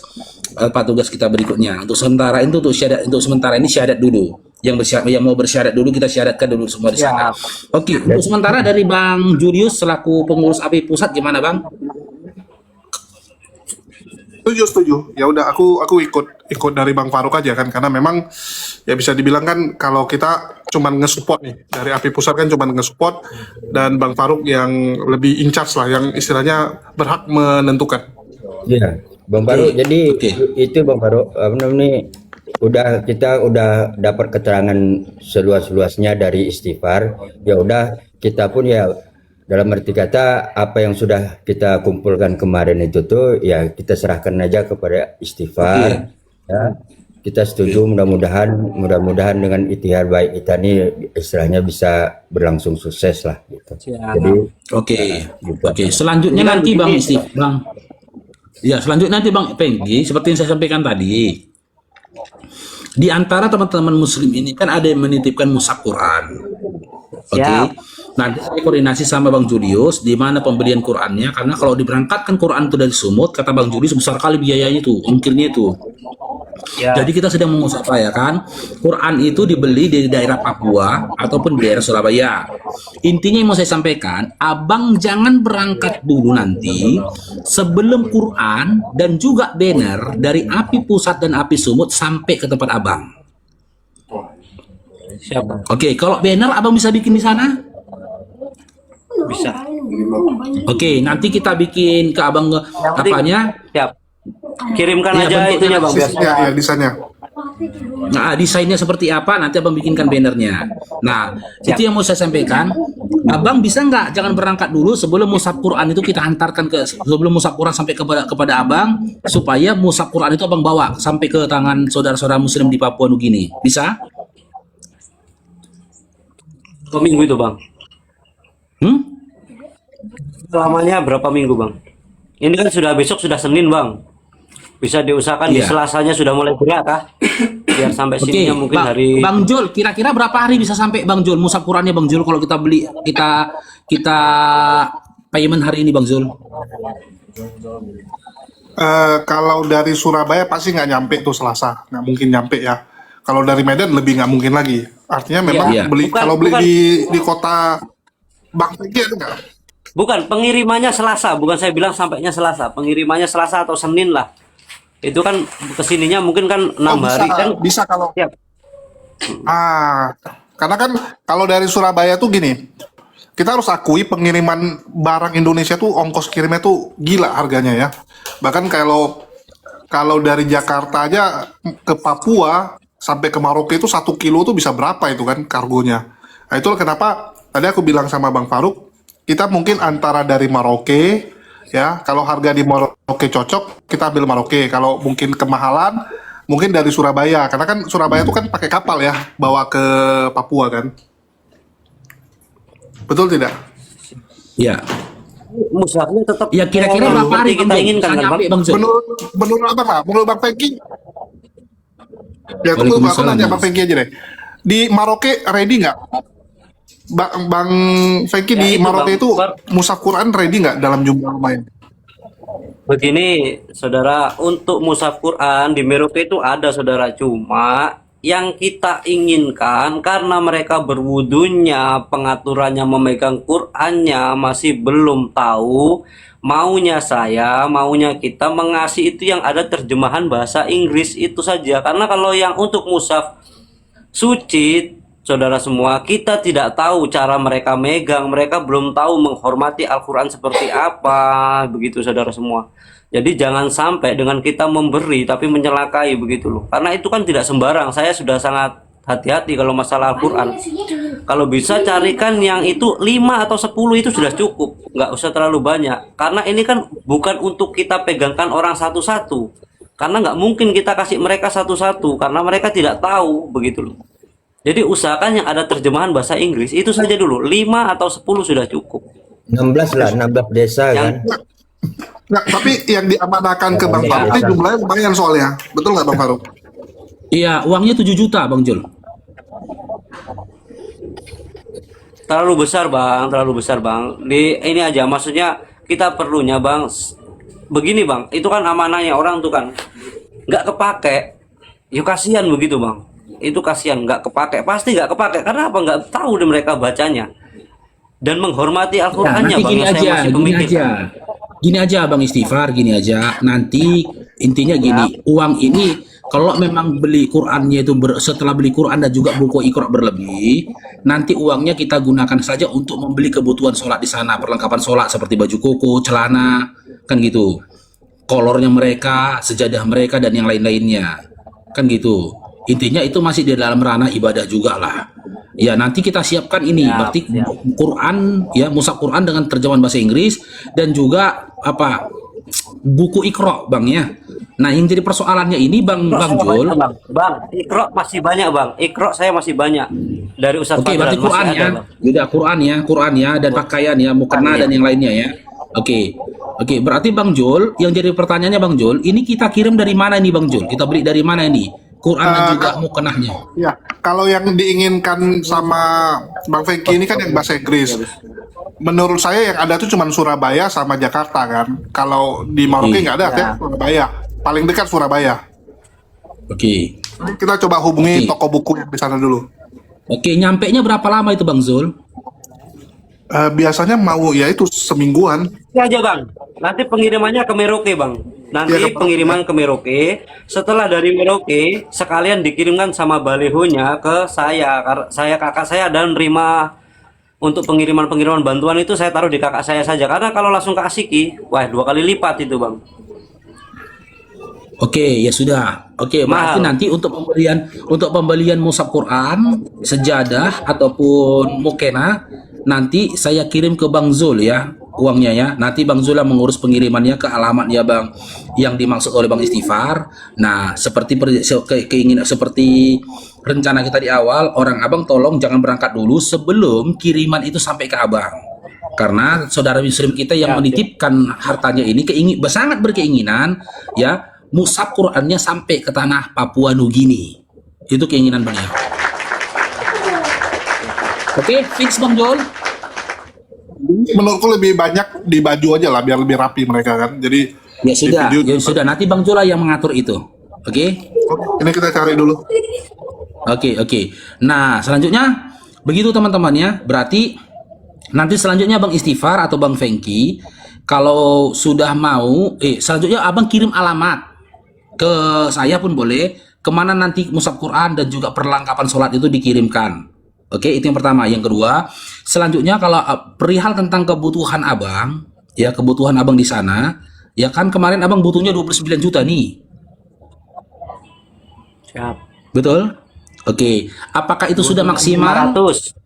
tugas kita berikutnya. Untuk sementara itu untuk sementara ini syahadat dulu. Yang mau bersyahadat dulu kita syahadatkan dulu semua di sana. Oke, untuk sementara dari Bang Julius selaku pengurus API pusat gimana Bang? Setuju. Ya udah aku ikut dari Bang Faruk aja kan, karena memang ya bisa dibilang kan kalau kita cuman nge-support nih dari API pusat kan cuman nge-support, dan Bang Faruk yang lebih in charge lah, yang istilahnya berhak menentukan. ya Bang Farouk. Jadi itu Bang Farouk, apa namanya? Kita udah dapat keterangan seluas-luasnya dari Istighfar. Ya udah, kita pun ya dalam arti kata apa yang sudah kita kumpulkan kemarin itu tuh ya kita serahkan aja kepada Istighfar. Ya. kita setuju, mudah-mudahan dengan ikhtiar baik kita nih istilahnya bisa berlangsung sukses lah gitu. Siap. Jadi Oke, gitu. oke. Selanjutnya Ini kan nanti Bang begini, Isti, Bang. Ya, selanjutnya nanti Bang Pengki, seperti yang saya sampaikan tadi. Di antara teman-teman muslim ini kan ada yang menitipkan mushaf Quran. Oke. Siap. Nanti saya koordinasi sama Bang Julius di mana pembelian Qurannya, karena kalau diberangkatkan Quran itu dari Sumut, kata Bang Julius besar kali biayanya itu, ongkirnya itu. Ya. Jadi kita sedang mengusahakan Quran itu dibeli dari daerah Papua ataupun di daerah Surabaya. Intinya yang mau saya sampaikan, abang jangan berangkat dulu nanti sebelum Quran dan juga banner dari API Pusat dan API Sumut sampai ke tempat abang. Siap. Oke, kalau banner abang bisa bikin di sana? Bisa. Oke, nanti kita bikin ke abang apanya? Siap. Kirimkan Iya, aja bentuknya itunya Bang biar. Ya, ya desainnya. Nah, desainnya seperti apa? Nanti abang bikinkan bannernya. Nah, itu yang mau saya sampaikan. Abang bisa nggak jangan berangkat dulu sebelum mushaf Quran itu kita hantarkan ke sebelum mushaf Quran sampai kepada abang supaya mushaf Quran itu abang bawa sampai ke tangan saudara-saudara muslim di Papua Nugini. Bisa? Minggu itu Bang. Hmm? Lamanya berapa minggu Bang? Ini kan sudah besok sudah Senin Bang. Bisa diusahakan di Iya. Selasanya sudah mulai gerak kah? Biar sampai Oke, sininya mungkin hari Bang Jul, kira-kira berapa hari bisa sampai Bang Jul mushaf Qurannya Bang Jul kalau kita beli kita payment hari ini Bang Jul? Kalau dari Surabaya pasti nggak nyampe tuh Selasa, nggak mungkin nyampe ya. Kalau dari Medan lebih nggak mungkin lagi. Artinya memang Iya. beli Bukan- kalau beli bukan. di kota Bang Peggy ada nggak? bukan pengirimannya Selasa, bukan saya bilang sampainya Selasa, pengirimannya Selasa atau Senin lah. Itu kan kesininya mungkin kan 6 Oh, hari kan. bisa kalau Siap. karena kan kalau dari Surabaya tuh gini, kita harus akui pengiriman barang Indonesia tuh ongkos kirimnya tuh gila harganya ya. Bahkan kalau dari Jakarta aja ke Papua sampai ke Merauke itu 1 kilo tuh bisa berapa itu kan kargonya. Nah itulah kenapa tadi aku bilang sama Bang Faruk, kita mungkin antara dari Merauke ya, kalau harga di Merauke cocok, kita ambil Merauke. Kalau mungkin kemahalan, mungkin dari Surabaya. Karena kan Surabaya itu kan pakai kapal ya, bawa ke Papua kan. Betul tidak? Ya. Mushafnya tetap Ya kira-kira berapa hari seperti kita Bang Jul? inginkan Bisa kan Bang? nyampe Bang Jul? Menurut apa Pak? Menurut Bang Peggy? Ya, tunggu aku Waalaikumsalam, nanya Mas. Bang Peggy aja deh. Di Merauke ready nggak? Bang Peggy Ya, di itu, Merauke Bang. itu mushaf Quran ready nggak dalam jumlah lumayan? Begini, saudara, untuk mushaf Quran di Merauke itu ada, saudara. Cuma yang kita inginkan karena mereka berwudunya, pengaturannya memegang Qurannya masih belum tahu. Maunya kita mengasih itu yang ada terjemahan bahasa Inggris itu saja. Karena kalau yang untuk mushaf suci, saudara semua, kita tidak tahu cara mereka megang, mereka belum tahu menghormati Al-Quran seperti apa, begitu saudara semua. Jadi jangan sampai dengan kita memberi tapi menyelakai begitu loh. Karena itu kan tidak sembarang. Saya sudah sangat hati-hati kalau masalah Al-Quran. Kalau bisa carikan yang itu 5 atau 10 itu sudah cukup, nggak usah terlalu banyak. Karena ini kan bukan untuk kita pegangkan orang satu-satu. Karena nggak mungkin kita kasih mereka satu-satu, karena mereka tidak tahu begitu loh. Jadi usahakan yang ada terjemahan bahasa Inggris itu saja dulu, 5 atau 10 sudah cukup. 16 lah, 16 desa kan. Yang Nggak, tapi yang diamanahkan ke Bang Faruk ini jumlahnya lumayan soalnya. Betul nggak Bang Faruk? Iya, uangnya 7 juta Bang Jul. terlalu besar bang. Di ini aja, maksudnya kita perlunya bang. Begini bang, itu kan amanahnya orang tuh kan, nggak kepake. Yuk kasihan begitu bang. Itu kasihan nggak kepake, pasti nggak kepake. Karena apa? Nggak tahu deh mereka bacanya dan menghormati Ya, Al-Qur'annya nanti bang. gini Saya aja, masih gini pemikir. aja. Gini aja Bang Istighfar, gini aja. Nanti intinya gini, uang ini kalau memang beli Qur'annya itu setelah beli Qur'an dan juga buku Iqra berlebih, nanti uangnya kita gunakan saja untuk membeli kebutuhan sholat di sana, perlengkapan sholat seperti baju koko, celana, kan gitu. Kolornya mereka, sejadah mereka dan yang lain-lainnya. Kan gitu. Intinya itu masih di dalam ranah ibadah juga lah. Ya nanti kita siapkan ini, berarti Quran ya, mushaf Quran dengan terjemahan bahasa Inggris dan juga apa buku Iqra Bang ya. Nah, yang jadi persoalannya ini Bang Jul. Bang, Iqra masih banyak bang. Iqra saya masih banyak dari Ustadz Oke, berarti Fadlan, masih Quran ada, ya. Bang. Juga Quran ya dan pakaian ya, mukena dan yang lainnya ya. Oke. Oke, berarti Bang Jul, yang jadi pertanyaannya Bang Jul, ini kita kirim dari mana ini Bang Jul? Kita beli dari mana ini? Quran dan juga mukenahnya. Ya, kalau yang diinginkan sama Bang Fengki ini kan yang bahasa Inggris. Menurut saya yang ada tuh cuma Surabaya sama Jakarta kan. Kalau di Maroke nggak ada, kan Surabaya. Paling dekat Surabaya. Oke. Kita coba hubungi Oke. toko buku yang di sana dulu. Oke, nyampe-nya berapa lama itu Bang Zul? Biasanya mau ya itu semingguan. Ya aja bang. Nanti pengirimannya ke Merauke bang. Nanti Iya, ke- pengiriman ke Merauke. Setelah dari Merauke, sekalian dikirimkan sama balihonya ke saya. Karena saya kakak saya dan nerima untuk pengiriman bantuan itu saya taruh di kakak saya saja. Karena kalau langsung ke Asiki, wah 2 kali lipat itu bang. Oke, ya sudah. Oke, berarti Mahal. nanti untuk pembelian mushaf Quran, sejadah ataupun mukena nanti saya kirim ke Bang Zul ya uangnya ya. Nanti Bang Zul yang mengurus pengirimannya ke alamat ya Bang yang dimaksud oleh Bang Istighfar. Nah, keinginan seperti rencana kita di awal, orang Abang tolong jangan berangkat dulu sebelum kiriman itu sampai ke Abang. Karena saudara muslim kita yang menitipkan hartanya ini sangat berkeinginan ya mushaf Qurannya sampai ke tanah Papua Nugini. Itu keinginan beliau. Oke, fix Bang Jol. Menurutku lebih banyak di baju aja lah biar lebih rapi mereka kan. Jadi Ya sudah, di video- ya sudah. Nanti Bang Jol lah yang mengatur itu. Oke? Ini kita cari dulu. Oke. Nah, selanjutnya begitu teman-teman ya. Berarti nanti selanjutnya Bang Istighfar atau Bang Fengki kalau sudah mau selanjutnya Abang kirim alamat ke saya pun boleh kemana nanti mushaf Quran dan juga perlengkapan sholat itu dikirimkan. Oke, itu yang pertama. Yang kedua, selanjutnya kalau perihal tentang kebutuhan Abang, ya kebutuhan Abang di sana, ya kan kemarin Abang butuhnya 29 juta nih. Siap. Betul? Oke, apakah itu sudah maksimal? 500.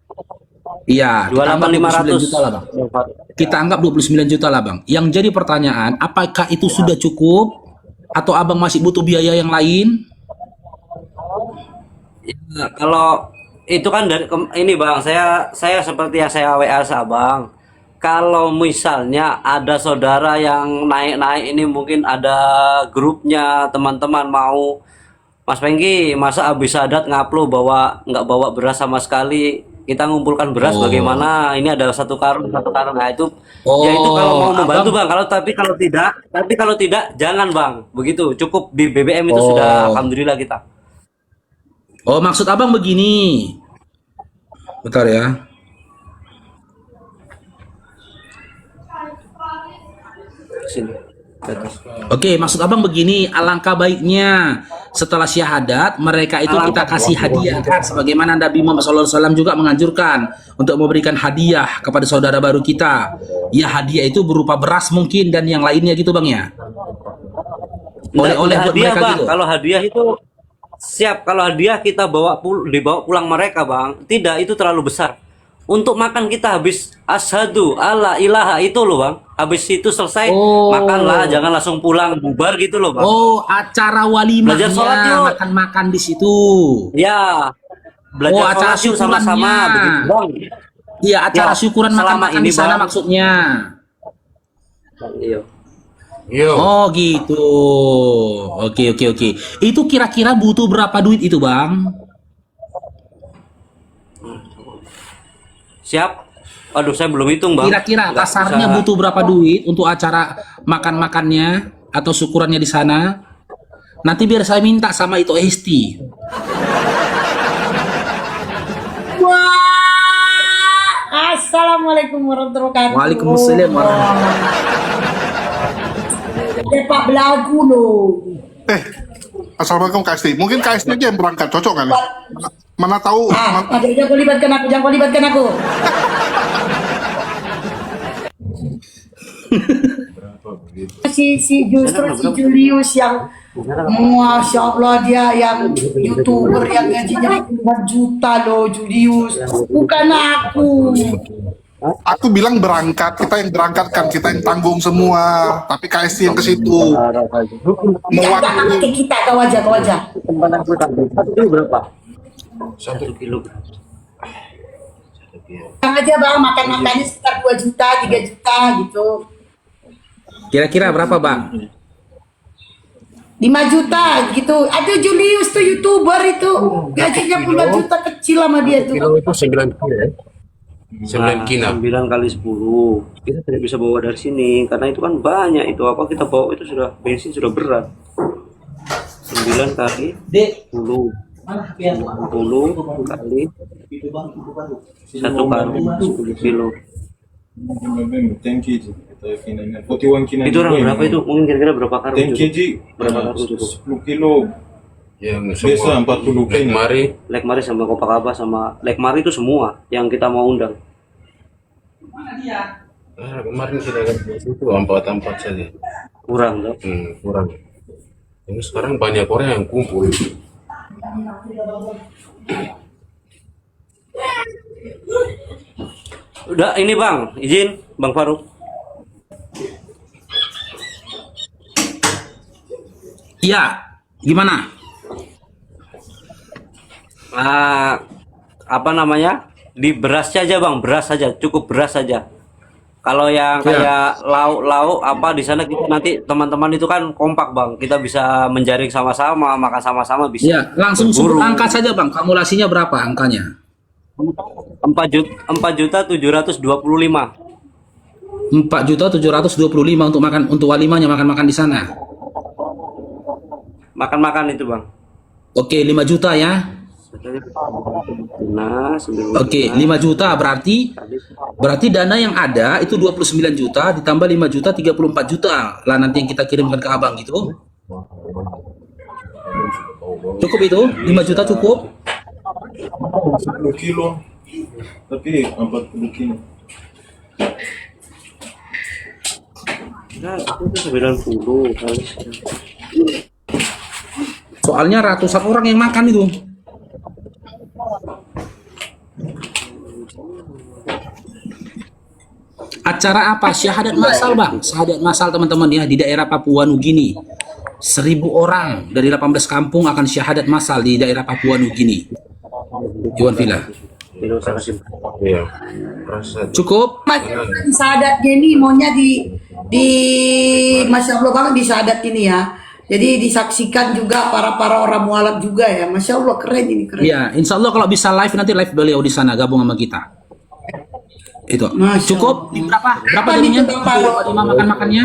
Iya, kita anggap 29 juta lah, Bang. 28.500. Kita anggap 29 juta lah, Bang. Yang jadi pertanyaan, apakah itu sudah cukup atau Abang masih butuh biaya yang lain? Ya, kalau itu kan dari ini bang, saya seperti yang saya WA Abang. Kalau misalnya ada saudara yang naik-naik ini mungkin ada grupnya teman-teman mau Mas Pengki, masa habis sadat ngupload nggak bawa beras sama sekali. Kita ngumpulkan beras Oh. bagaimana? Ini ada satu karung. Nah itu, Oh, ya itu kalau mau membantu Abang- bang. Kalau tidak, jangan bang. Begitu, cukup di BBM itu sudah alhamdulillah kita. Oh, maksud Abang begini. Bentar ya. Sini. Atas. Oke, maksud Abang begini, alangkah baiknya setelah syahadat mereka itu kita kasih hadiah kan, sebagaimana Nabi Muhammad SAW juga menganjurkan untuk memberikan hadiah kepada saudara baru kita. Ya hadiah itu berupa beras mungkin dan yang lainnya gitu Bang ya. Oleh-oleh buat Hadiah, mereka bang. gitu. Kalau hadiah itu siap. Kalau hadiah kita dibawa pulang mereka bang. Tidak, itu terlalu besar. Untuk makan kita habis asyhadu alla ilaha itu loh bang. Habis itu selesai makanlah, jangan langsung pulang bubar gitu loh bang. Oh, acara Belajar sholat walimahnya, yuk. makan-makan di situ. Ya, belajar Oh, acara sholat yuk sama-sama syukurannya. begitu bang. Iya, acara Ya, syukuran selama makan-makan ini, di sana Bang. maksudnya. Iya. Oh gitu. Oke. Itu kira-kira butuh berapa duit itu Bang? Siap. Aduh, saya belum hitung bang. Kira-kira Nggak kasarnya bisa. butuh berapa duit untuk acara makan-makannya atau syukurannya di sana? Nanti biar saya minta sama itu Esti. Assalamualaikum warahmatullahi wabarakatuh. Waalaikumsalam warahmatullahi Pak belagu loh. Assalamualaikum Kak Esti. Mungkin Kak Esti aja yang berangkat, cocok kan? Mana tahu? Jangan kau libatkan aku, jangan kau libatkan aku. Justru si Julius yang Masya Allah dia yang YouTuber yang gajinya puluhan juta loh Julius. Bukan aku. Aku bilang berangkat, kita yang berangkatkan, kita yang tanggung semua. Tapi KST yang ke situ. Jangan ke kita kau aja. Satu kilo berapa? 1 kilo. Jangan aja bang makannya sekitar 2 juta, 3 juta gitu. Kira-kira berapa, Bang? 5 juta gitu. Ada Julius tuh YouTuber itu. Gajinya puluhan juta kecil sama dia tuh. Kilo itu 9 kilo ya. 9 kilo. 9 kali 10. Kita tidak bisa bawa dari sini karena itu kan banyak itu apa kita bawa itu sudah bensin sudah berat. 9 kali 10. 10 kali 1 kali 10 kilo. 10 kg. 41 kg. Itu orang berapa itu? Mungkin kira-kira berapa karung? 10 kg. Berapa karung itu? 10 kilo. Yang Biasa 40 kg. Mari Lekmari sama Kopakaba sama Lekmari itu semua yang kita mau undang. kemarin kita lihat itu 4 saja. Kurang dong. Kurang. Ini sekarang banyak orang yang kumpul. Udah ini Bang, izin Bang Faruk. Iya, gimana? Apa namanya? Di berasnya aja Bang, beras saja, cukup beras saja. Kalau yang kayak lauk-lauk apa di sana kita nanti teman-teman itu kan kompak Bang, kita bisa menjaring sama-sama, makan sama-sama bisa. Iya, langsung sebut berburu. angka saja, Bang. Kalkulasinya berapa angkanya? 4.725. 4.725 untuk makan, untuk walimahnya makan-makan di sana. Makan-makan itu Bang. Oke, 5 juta ya. Nah, Oke, 5 juta berarti dana yang ada itu 29 juta ditambah 5 juta 34 juta lah nanti yang kita kirimkan ke Abang gitu. Cukup itu? 5 juta cukup? 10 kilo. Tapi 40 kilo. Nah, itu 90 kali. Soalnya ratusan orang yang makan itu. Acara apa? Syahadat massal, Bang. Syahadat massal teman-teman ya di daerah Papua Nugini. 1.000 orang dari 18 kampung akan syahadat massal di daerah Papua Nugini. Iwan Villa. Iya. Rasa Cukup? Di sadatnya ini maunya di Masya Allah banget di sadat ini ya. Jadi disaksikan juga para orang mualaf juga ya. Masya Allah keren ini keren. Iya, insya Allah kalau bisa live nanti live beliau di sana gabung sama kita. Itu. Masya Cukup? Berapa Apa jadinya? nih, Bang Faruk? Makan-makannya?